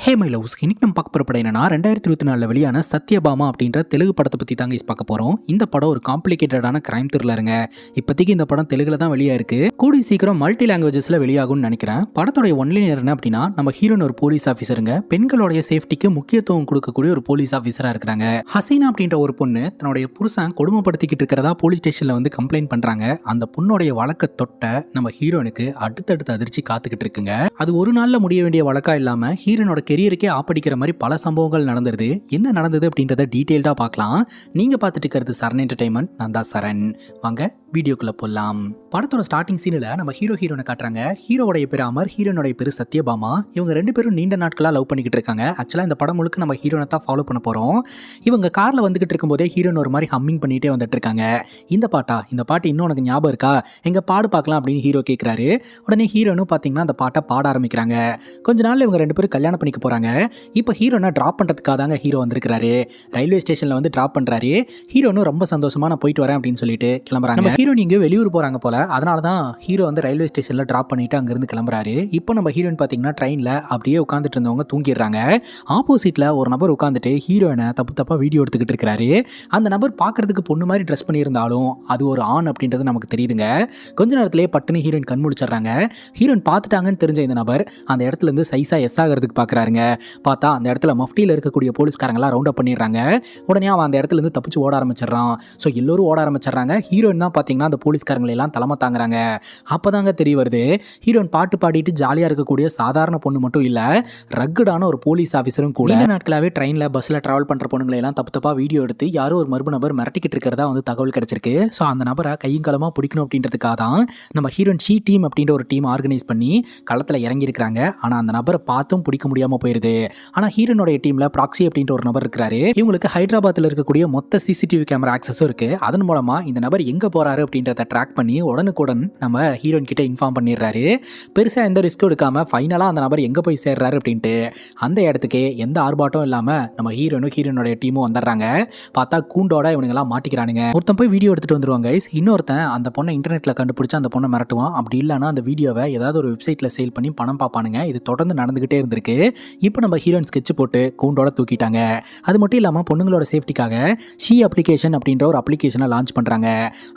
Hey my loves, இன்னைக்கு நம்ம பார்க்க போகிற படம் என்னன்னா 2024 வெளியான சத்யபாமா அப்படின்ற தெலுங்கு படத்தை பற்றி தாங்க பார்க்க போகிறோம். இந்த படம் ஒரு காம்ப்ளிகேட்டடான கிரைம் த்ரில்லருங்க. இப்போதைக்கு இந்த படம் தெலுங்குல தான் வெளியாயிருக்கு. கூடி சீக்கிரம் மல்டி லாங்குவேஜஸில் வெளியாகும்னு நினைக்கிறேன். படத்தோடைய ஒன்லைனர் என்ன அப்படின்னா, நம்ம ஹீரோன் ஒரு போலீஸ் ஆஃபீஸருங்க. பெண்களுடைய சேஃப்டிக்கு முக்கியத்துவம் கொடுக்கக்கூடிய ஒரு போலீஸ் ஆஃபீஸராக இருக்கிறாங்க. ஹசீனா அப்படின்ற ஒரு பொண்ணு தன்னுடைய புருஷன் கொடுமைப்படுத்திக்கிட்டு இருக்கிறதா போலீஸ் ஸ்டேஷனில் வந்து கம்ப்ளைண்ட் பண்ணுறாங்க. அந்த பொண்ணுடைய வழக்க தொட்ட நம்ம ஹீரோனுக்கு அடுத்தடுத்த அதிர்ச்சி காத்துக்கிட்டு இருக்குங்க. அது ஒரு நாளில் முடிய வேண்டிய வழக்கா இல்லாமல் ஹீரோனோட கெரியருக்கே ஆப்படிக்கிற மாதிரி பல சம்பவங்கள் நடந்துருது. என்ன நடந்தது அப்படின்றத டீட்டெயில்டாக பார்க்கலாம். நீங்கள் பார்த்துட்டு இருக்கிறது சரண் என்டர்டைன்மெண்ட். நான் தான் சரண். வாங்க வீடியோக்குள்ளே போகலாம். படத்தோட ஸ்டார்டிங் சீனில் நம்ம ஹீரோனை காட்டுறாங்க. ஹீரோடைய பேர் அமர், ஹீரோனுடைய பேர் சத்யபாமா. இவங்க ரெண்டு பேரும் நீண்ட நாட்களாக லவ் பண்ணிக்கிட்டு இருக்காங்க. ஆக்சுவலாக இந்த படம் முழுக்க நம்ம ஹீரோனை தான் ஃபாலோ பண்ண போகிறோம். இவங்க காரில் வந்துகிட்டு இருக்கும்போதே ஹீரோன் ஒரு மாதிரி ஹம்மிங் பண்ணிகிட்டே வந்துட்டு இருக்காங்க. இந்த பாட்டு இன்னும் உனக்கு ஞாபகம் இருக்கா, எங்கள் பாடு பார்க்கலாம் அப்படின்னு ஹீரோ கேட்குறாரு. உடனே ஹீரோனும் பார்த்தீங்கன்னா அந்த பாட்டை பாட ஆரம்பிக்கிறாங்க. கொஞ்ச நாள் இவங்க ரெண்டு பேரும் கல்யாணம் பண்ணிக்க போகிறாங்க. இப்போ ஹீரோனை ட்ராப் பண்ணுறதுக்காக தாங்க ஹீரோ வந்திருக்கிறாரு. ரயில்வே ஸ்டேஷனில் வந்து ட்ராப் பண்ணுறாரு. ஹீரோனும் ரொம்ப சந்தோஷமா நான் போயிட்டு வரேன் அப்படின்னு சொல்லிட்டு கிளம்புறாங்க. நம்ம ஹீரோன் இங்கே வெளியூர் போகிறாங்க போல, அதனால தான் ஹீரோ வந்து ரயில்வே ஸ்டேஷனில் ட்ராப் பண்ணிட்டு அங்கேருந்து கிளம்புறாரு. இப்போ நம்ம ஹீரோயின் பார்த்தீங்கன்னா ட்ரெயினில் அப்படியே உட்காந்துட்டு இருந்தவங்க தூங்கிடுறாங்க. ஆப்போசிட்டில் ஒரு நபர் உட்காந்துட்டு ஹீரோயினை தப்பாக வீடியோ எடுத்துக்கிட்டு இருக்கிறாரு. அந்த நபர் பார்க்கறதுக்கு பொண்ணு மாதிரி ட்ரெஸ் பண்ணியிருந்தாலும் அது ஒரு ஆண் அப்படின்றது நமக்கு தெரியுதுங்க. கொஞ்ச நேரத்திலேயே பட்டுன்னு ஹீரோயின் கண் முடிச்சிடுறாங்க. ஹீரோயின் பார்த்துட்டாங்கன்னு தெரிஞ்ச இந்த நபர் அந்த இடத்துல இருந்து சைஸா எஸ் ஆகிறதுக்கு பார்க்குறாருங்க. பார்த்தா அந்த இடத்துல மஃப்டியில் இருக்கக்கூடிய போலீஸ்காரங்களாம் ரவுண்ட் அப் பண்ணிடுறாங்க. உடனே அவன் அந்த இடத்துல இருந்து தப்பிச்சு ஓட ஆரம்பிச்சிடறான். ஸோ எல்லோரும் ஓட ஆரம்பிச்சிடுறாங்க. ஹீரோயின் தான் பார்த்தீங்கன்னா அந்த போலீஸ்காரங்களெல்லாம் தலைமை தாங்குறாங்க. அப்போதாங்க தெரிய வருது, ஹீரோயின் பாட்டு பாடிட்டு ஜாலியாக இருக்கக்கூடிய சாதாரண பொண்ணு மட்டும் இல்லை, ரக்குடான ஒரு போலீஸ் ஆஃபீஸரும் கூட. இந்த நாட்களாகவே ட்ரெயினில் பஸ்ஸில் ட்ராவல் பண்ணுற பொண்ணுங்களெல்லாம் தப்பாக வீடியோ எடுத்து யாரோ ஒரு மர்ம நபர் மிரட்டிக்கிட்டு இருக்கிறதா வந்து தகவல் கிடைச்சிருக்கு. ஸோ அந்த நபரை கையும் களமாக பிடிக்கணும் அப்படின்றதுக்காக தான் நம்ம ஹீரோயின் ஷீ டீம் அப்படின்ற ஒரு டீம் ஆர்கனைஸ் பண்ணி களத்தில் இறங்கியிருக்கிறாங்க. ஆனால் அந்த நபரை பார்த்தும் பிடிக்க முடியாமல் போயிருது. ஆனால் ஹீரோனுடைய டீமில் ப்ராக்ஸி அப்படின்ற ஒரு நபர் இருக்கிறாரு. இவங்களுக்கு ஹைதராபாத்தில் இருக்கக்கூடிய மொத்த சிசிடிவி கேமரா ஆக்சஸும் இருக்குது. அதன் மூலமாக இந்த நபர் எங்கே போகிறாரு அப்படின்றத ட்ராக் பண்ணி உடனுக்குடன் நம்ம ஹீரோயின் கிட்ட இன்ஃபார்ம் பண்ணிடுறாரு. பெருசாக எந்த ரிஸ்க்கும் எடுக்காமல் ஃபைனலாக அந்த நபர் எங்கே போய் சேர்றாரு அப்படின்ட்டு அந்த இடத்துக்கே எந்த ஆர்ப்பாட்டம் இல்லாமல் நம்ம ஹீரோனுடைய டீமும் வந்துடுறாங்க. பார்த்தா கூண்டோட இவனுங்கெல்லாம் மாட்டிக்கிறானுங்க. ஒருத்தன் போய் வீடியோ எடுத்துகிட்டு வந்துருவாங்க. இன்னொருத்தன் அந்த பொண்ணை இன்டர்நெட்டில் கண்டுபிடிச்சி அந்த பொண்ணை மிரட்டுவான். அப்படி இல்லைனா அந்த வீடியோவை ஏதாவது ஒரு வெப்சைட்டில் சேல் பண்ணி பணம் பார்ப்பானுங்க. இது தொடர்ந்து நடந்துகிட்டே இருந்திருக்கு. இப்போ நம்ம ஹீரோயின் ஸ்கெட்ச் போட்டு கூண்டோட தூக்கிட்டாங்க. அது மட்டும் இல்லாமல் பொண்ணுங்களோட சேஃப்டிக்காக ஷீ அப்ளிகேஷன் அப்படின்ற ஒரு அப்ளிகேஷனை லான்ச் பண்ணுறாங்க.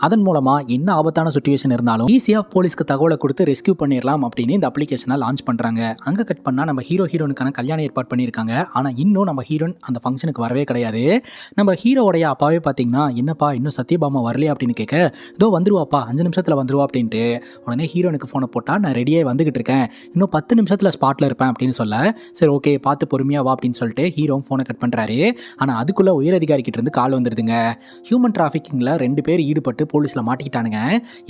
அதன் மூலமாக என்ன ஆபத்தான சுச்சுவேஷன் இருந்தாலும் ஈஸியாக போலீஸ்க்கு தகவலை கொடுத்து ரெஸ்கியூ பண்ணிடலாம் அப்படின்னு இந்த அப்ளிகேஷனை லான்ச் பண்ணுறாங்க. அங்கே கட் பண்ணால் நம்ம ஹீரோனுக்கான கல்யாணம் ஏற்பாடு பண்ணியிருக்காங்க. ஆனால் இன்னும் நம்ம ஹீரோன் அந்த ஃபங்க்ஷனுக்கு வரவே கிடையாது. நம்ம ஹீரோடைய அப்பாவே பார்த்தீங்கன்னா, என்னப்பா இன்னும் சத்யபாமா வரலையா அப்படின்னு கேட்க, இதோ வந்துருவாப்பா 5 நிமிஷத்தில் வந்துருவா அப்படின்ட்டு. உடனே ஹீரோனுக்கு ஃபோனை போட்டால், நான் ரெடியாக வந்துகிட்டு இருக்கேன், இன்னும் 10 நிமிஷத்தில் ஸ்பாட்டில் இருப்பேன் அப்படின்னு சொல்ல, சரி ஓகே பார்த்து பொறுமையாக வா அப்படின்னு சொல்லிட்டு ஹீரோ ஃபோனை கட் பண்ணுறாரு. ஆனால் அதுக்குள்ளே உயரதிகாரிக்கிட்ட இருந்து கால் வந்துடுதுங்க. ஹியூமன் டிராஃபிக்கிங்கில் 2 பேர் ஈடுபட்டு போலீஸில் மாட்டிக்கிட்டானுங்க.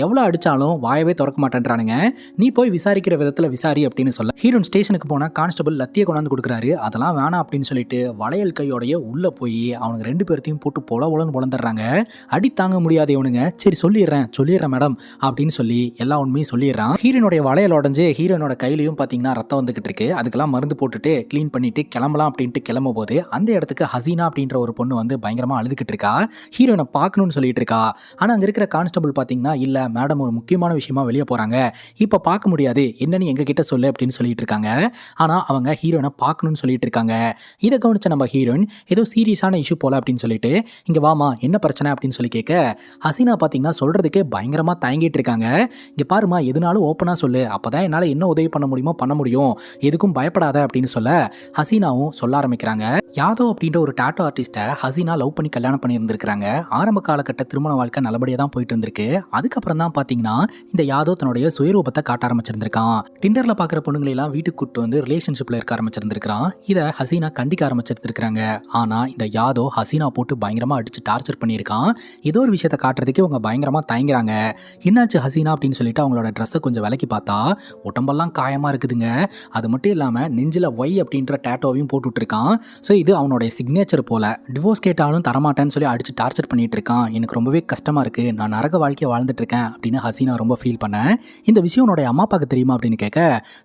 எவ்வளோ அடித்தாலும் வாயவே திறக்க மாட்டேன்றானுங்க. நீ போய் விசாரிக்கிற விதத்தில் விசாரி அப்படின்னு சொல்ல ஹீரோன் ஸ்டேஷனுக்கு போனால் கான்ஸ்டபிள் லத்தியை கொண்டாந்து கொடுக்குறாரு. அதெல்லாம் வேணாம் அப்படின்னு சொல்லிட்டு வளையல் கையோடைய உள்ளே போய் அவனுக்கு 2 பேர்த்தையும் போட்டு பொலன்னு பொழந்துடுறாங்க. அடி தாங்க முடியாத இவனுங்க, சரி சொல்லிடுறேன் மேடம் அப்படின்னு சொல்லி எல்லா உண்மையும் சொல்லிடுறான். ஹீரோனுடைய வளையல் உடஞ்சு ஹீரோனோட கையிலையும் பார்த்தீங்கன்னா ரத்தம் வந்துகிட்டு இருக்கு. அதுக்கெல்லாம் மருந்து போட்டுட்டு க்ளீன் பண்ணிட்டு கிளம்பலாம் அப்படின்ட்டு கிளம்பும் போது அந்த இடத்துக்கு ஹசீனா அப்படின்ற ஒரு பொண்ணு வந்து பயங்கரமாக அழுதுகிட்டு இருக்கா. ஹீரோனை பார்க்கணும்னு சொல்லிட்டு இருக்கா. ஆனால் அங்கே இருக்கிற கான்ஸ்டபிள் பார்த்தீங்கன்னா, இல்லை மேடம் ஒரு முக்கியமான விஷயமா வெளியே போகிறாங்க, இப்போ பார்க்க முடியாது, என்னன்னு எங்ககிட்ட சொல்லு அப்படின்னு சொல்லிட்டு இருக்காங்க. ஆனால் அவங்க ஹீரோனை பார்க்கணும்னு சொல்லிட்டு இருக்காங்க. இதை கவனிச்ச நம்ம ஹீரோயின் ஏதோ சீரியஸான இஷ்யூ போல அப்படின்னு சொல்லிட்டு, இங்கே வாமா என்ன பிரச்சனை அப்படின்னு சொல்லி கேட்க, ஹசீனா பார்த்தீங்கன்னா சொல்கிறதுக்கே பயங்கரமாக தயங்கிட்டு இருக்காங்க. இங்கே பாருமா எதுனாலும் ஓப்பனாக சொல்லு, அப்போ தான் என்னால் என்ன உதவி பண்ண முடியுமோ பண்ண முடியும், எதுக்கும் பயப்படாத அப்படின்னு சொல்ல ஹசீனாவும் சொல்ல ஆரம்பிக்கிறாங்க. யாதவ் அப்படின்ற ஒரு டாட்டோ ஆர்டிஸ்ட்டை ஹசீனா லவ் பண்ணி கல்யாணம் பண்ணி இருந்திருக்கிறாங்க. ஆரம்ப காலகட்ட திருமண வாழ்க்கை நல்லபடியாக தான் போயிட்டு இருந்திருக்கு. அதுக்கப்புறம் தான் பார்த்தீங்கன்னா இந்த யாதவ் தன்னுடைய சுயரூபத்தை காட்ட ஆரம்பிச்சிருந்திருக்கான். டிண்டரில் பார்க்குற பொண்ணுங்களெல்லாம் வீட்டுக்கு கூட்டு வந்து ரிலேஷன்ஷிப்பில் இருக்க ஆரம்பிச்சிருந்திருக்கான். இதை ஹசீனா கண்டிக்க ஆரம்பிச்சிருந்திருக்காங்க. ஆனால் இந்த யாதவ் ஹசீனா போட்டு பயங்கரமாக அடிச்சு டார்ச்சர் பண்ணியிருக்கான். ஏதோ ஒரு விஷயத்தை காட்டுறதுக்கு அவங்க பயங்கரமாக தயங்குறாங்க. என்னாச்சு ஹசீனா அப்படின்னு சொல்லிட்டு அவங்களோட ட்ரெஸ்ஸை கொஞ்சம் விலக்கி பார்த்தா உடம்பெல்லாம் காயமாக இருக்குதுங்க. அது மட்டும் இல்லாமல் நெஞ்சில் ஒய் அப்படின்ற டேட்டோவையும் போட்டுட்ருக்கான். ஸோ இது அவனுடைய சிக்னேச்சர் போல. டிவோர்ஸ் கேட்டாலும் தரமாட்டேன்னு சொல்லி அடிச்சு டார்ச்சர் பண்ணிட்டு இருக்கான். எனக்கு ரொம்பவே கஷ்டமாக இருக்குது, நான் நரக வாழ்க்கையை வாழ்ந்துட்டு இருக்கேன் அப்படின்னு ஹசீனா ரொம்ப ஃபீல் பண்ணேன். இந்த விஷயம் என்னுடைய அம்மா அப்பாவுக்கு தெரியுமா அப்படின்னு கேட்க,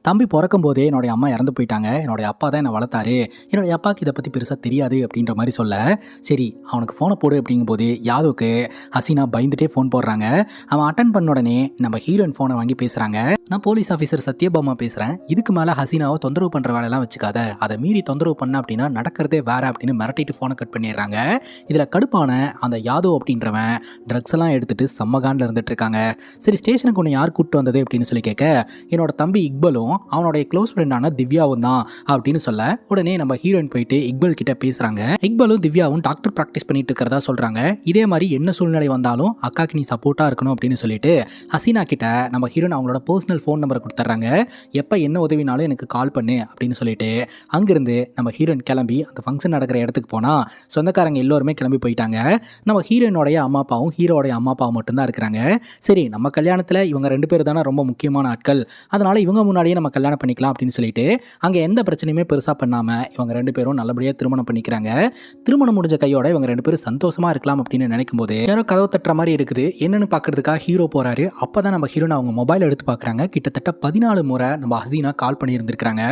தம்பி பிறக்கும் போதே என்னுடைய அம்மா இறந்து போயிட்டாங்க, என்னுடைய அப்பா தான் என்னை வளர்த்தாரு, என்னுடைய அப்பாவுக்கு இதை பற்றி பெருசாக தெரியாது அப்படின்ற மாதிரி சொல்ல, சரி அவனுக்கு ஃபோனை போடு அப்படிங்கும்போது யாதவுக்கு ஹசீனா பயந்துட்டே ஃபோன் போடுறாங்க. அவன் அட்டன் பண்ண உடனே நம்ம ஹீரோயின் ஃபோனை வாங்கி பேசுகிறாங்க. நான் போலீஸ் ஆஃபீஸர் சத்யபாமா பேசுகிறேன், இதுக்கு மேலே ஹசீனாவை தொந்தரவு பண்ணுற வேலையெல்லாம் வச்சுக்காத, அதை மீறி தொந்தரவு பண்ண அப்படின்னா நடக்கிறதே வேற அப்படின்னு மிரட்டிட்டு ஃபோனை கட் பண்ணிடுறாங்க. இதில் கடுப்பான அந்த யாதவ் அப்படின்றவன் ட்ரக்ஸ் எல்லாம் எடுத்துட்டு செம்மகாண்டில் இருந்துட்டு இருக்காங்க. சரி ஸ்டேஷனுக்கு ஒன்று யார் கூப்பிட்டு வந்தது அப்படின்னு சொல்லி கேட்க, என்னோட தம்பி இக்பலும் அவனுடைய க்ளோஸ் ஃப்ரெண்டான திவ்யாவும் தான் அப்படின்னு சொல்ல, உடனே நம்ம ஹீரோயின் போயிட்டு இக்பல் கிட்ட பேசுறாங்க. இக்பலும் திவ்யாவும் டாக்டர் ப்ராக்டிஸ் பண்ணிட்டு இருக்கிறதா சொல்றாங்க. இதே மாதிரி என்ன சூழ்நிலை வந்தாலும் அக்காக்கு நீ சப்போர்ட்டா இருக்கணும் அப்படின்னு சொல்லிட்டு ஹசீனா கிட்ட நம்ம ஹீரோயின் அவங்களோட பர்சனல் ஃபோன் நம்பரை கொடுத்துட்றாங்க. எப்போ என்ன உதவினாலும் எனக்கு கால் பண்ணு அப்படின்னு சொல்லிட்டு அங்கிருந்து நம்ம ஹீரோயின் கிளம்பி அந்த ஃபங்க்ஷன் நடக்கிற இடத்துக்கு போனால் சொந்தக்காரங்க எல்லோருமே கிளம்பி போயிட்டாங்க. நம்ம ஹீரோயினோடைய அம்மா அப்பாவும் ஹீரோடைய அம்மா அப்பாவும் மட்டும்தான் இருக்கிறாங்க. சரி நம்ம கல்யாணத்தில் இவங்க 2 பேர் தானே ரொம்ப முக்கியமான ஆட்கள், அதனால் இவங்க முன்னாடியே நம்ம கல்யாணம் பண்ணிக்கலாம் அப்படின்னு சொல்லிட்டு அங்கே எந்த பிரச்சனையுமே பெருசாக பண்ணாமல் இவங்க 2 பேரும் நல்லபடியாக திருமணம் பண்ணிக்கிறாங்க. திருமணம் முடிஞ்ச கையோட இவங்க 2 பேரும் சந்தோஷமாக இருக்கலாம் அப்படின்னு நினைக்கும் போது யாரோ கதவு தட்டுற மாதிரி இருக்குது. என்னன்னு பார்க்கறதுக்காக ஹீரோ போகிறாரு. அப்போ தான் நம்ம ஹீரோனை அவங்க மொபைல் எடுத்து பார்க்குறாங்க. கிட்டத்தட்ட 14 முறை நம்ம ஹசீனா கால் பண்ணியிருந்திருக்கிறாங்க.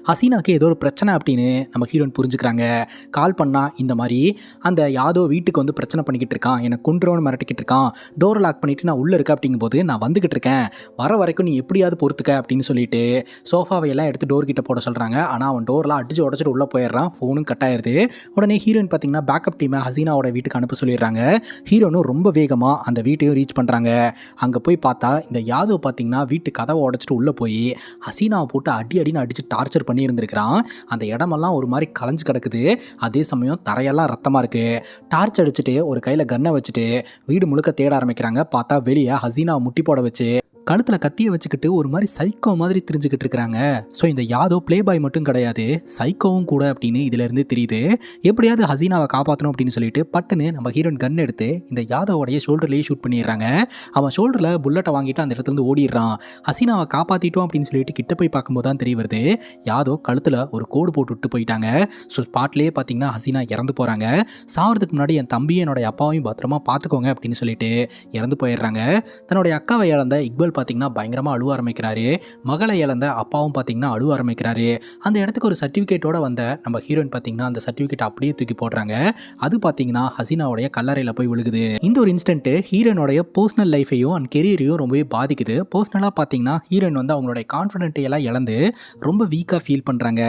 ஹசீனாக்கு ஏதோ ஒரு பிரச்சனை அப்படின்னு நம்ம ஹீரோயின் புரிஞ்சுக்கிறாங்க. கால் பண்ணால் இந்த மாதிரி அந்த யாதோ வீட்டுக்கு வந்து பிரச்சனை பண்ணிக்கிட்டு இருக்கான், எனக்கு கொண்டுறோன்னு மிரட்டிக்கிட்டு இருக்கான், டோர் லாக் பண்ணிவிட்டு நான் உள்ளே இருக்கேன் அப்படிங்கும்போது நான் வந்துக்கிட்டு இருக்கேன், வர வரைக்கும் நீ எப்படியாவது பொறுத்துக்க அப்படின்னு சொல்லிட்டு சோஃபாவை எல்லாம் எடுத்து டோர் கிட்ட போட சொல்கிறாங்க. ஆனால் அவன் டோர்லாம் அடிச்சு உடச்சிட்டு உள்ளே போயிடுறான். ஃபோனும் கட் ஆயிடுது. உடனே ஹீரோயின் பார்த்தீங்கன்னா பேக்கப் டீமை ஹசீனாவோட வீட்டுக்கு அனுப்ப சொல்லிடுறாங்க. ஹீரோனும் ரொம்ப வேகமாக அந்த வீட்டையும் ரீச் பண்ணுறாங்க. அங்கே போய் பார்த்தா இந்த யாதவ் பார்த்தீங்கன்னா வீட்டு கதவை உடச்சிட்டு உள்ளே போய் ஹசீனாவை போட்டு அடின்னு அடித்து டார்ச்சர் பண்ணி இருந்திருக்கிறான். அந்த இடமெல்லாம் ஒரு மாதிரி கலைஞ்சு கிடக்குது. அதே சமயம் தரையெல்லாம் ரத்தமாக இருக்குது. டார்ச் அடிச்சுட்டு ஒரு கையில் கன்னை வச்சுட்டு வீடு முழுக்க தேட ஆரம்பிக்கிறாங்க. பார்த்தா வெளியே ஹசீனாவை முட்டி போட வச்சு கழுத்தில் கத்தியை வச்சுக்கிட்டு ஒரு மாதிரி சைக்கோ மாதிரி தெரிஞ்சுக்கிட்டு இருக்கிறாங்க. ஸோ இந்த யாதவ் ப்ளே பாய் மட்டும் கிடையாது, சைக்கோவும் கூட அப்படின்னு இதிலேருந்து தெரியுது. எப்படியாவது ஹசீனாவை காப்பாற்றணும் அப்படின்னு சொல்லிட்டு பட்டுன்னு நம்ம ஹீரோயின் கன் எடுத்து இந்த யாதவோடைய ஷோல்டர்லேயே ஷூட் பண்ணிடுறாங்க. அவன் ஷோல்டரில் புல்லட்டை வாங்கிட்டு அந்த இடத்துலேருந்து ஓடிடுறான். ஹசீனாவை காப்பாற்றிட்டோம் அப்படின்னு சொல்லிட்டு கிட்ட போய் பார்க்கும்போது தான் தெரிய வருது, யாதவ் கழுத்தில் ஒரு கோடு போட்டு விட்டு போயிட்டாங்க. ஸோ ஸ்பாட்லேயே பார்த்தீங்கன்னா ஹசீனா இறந்து போகிறாங்க. சாவறதுக்கு முன்னாடி என் தம்பியும் என்னுடைய அப்பாவையும் பத்திரமா பார்த்துக்கோங்க அப்படின்னு சொல்லிட்டு இறந்து போயிடுறாங்க. தன்னுடைய அக்காவை இழந்த இக்பல் பார்த்தீங்கன்னா பயங்கரமாக அழுவ ஆரம்பிக்கிறாரு. மகளை இழந்த அப்பாவும் பார்த்தீங்கன்னா அழுவ ஆரம்பிக்கிறாரு. அந்த இடத்துக்கு ஒரு சர்டிஃபிகேட்டோட வந்த நம்ம ஹீரோயின் பார்த்தீங்கன்னா அந்த சர்டிஃபிகேட் அப்படியே தூக்கி போடுறாங்க. அது பார்த்தீங்கன்னா ஹசீனாவுடைய கல்லறையில் போய் விழுகுது. இந்த ஒரு இன்ஸ்டன்ட் ஹீரோயினோடைய பர்சனல் லைஃபையும் அண்ட் கெரியரையும் ரொம்பவே பாதிக்குது. பர்சனலாக பார்த்தீங்கன்னா ஹீரோயின் வந்து அவங்களுடைய கான்ஃபிடென்ட்டை எல்லாம் இழந்து ரொம்ப வீக்காக ஃபீல் பண்ணுறாங்க.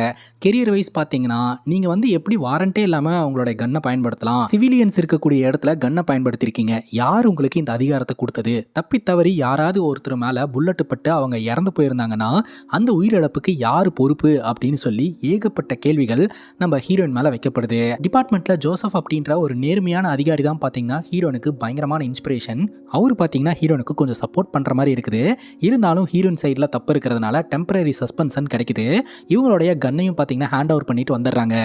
கெரியர் வைஸ் பார்த்தீங்கன்னா நீங்கள் வந்து எப்படி வாரண்டே இல்லாமல் அவங்களுடைய கன்னை பயன்படுத்தலாம், சிவிலியன்ஸ் இருக்கக்கூடிய இடத்துல கன்னை பயன்படுத்தியிருக்கீங்க, யார் உங்களுக்கு இந்த அதிகாரத்தை கொடுத்தது, தப்பி தவறி யாராவது ஒருத்தர் மேலே புல்லட்டு பட்டு அவங்க இறந்து போயிருந்தாங்கன்னா அந்த உயிரிழப்புக்கு யார் பொறுப்பு அப்படின்னு சொல்லி ஏகப்பட்ட கேள்விகள் நம்ம ஹீரோயின் மேலே வைக்கப்படுது. டிபார்ட்மெண்ட்டில் ஜோசப் அப்படின்ற ஒரு நேர்மையான அதிகாரி தான் பார்த்தீங்கன்னா ஹீரோனுக்கு பயங்கரமான இன்ஸ்பிரேஷன். அவர் பார்த்தீங்கன்னா ஹீரோனுக்கு கொஞ்சம் சப்போர்ட் பண்ணுற மாதிரி இருக்குது. இருந்தாலும் ஹீரோயின் சைடில் தப்பு இருக்கிறதுனால டெம்பரரி சஸ்பென்ஷன் கிடைக்குது. இவங்களுடைய கன்னையும் பார்த்தீங்கன்னா ஹேண்ட் ஓவர் பண்ணிட்டு வந்துடுறாங்க.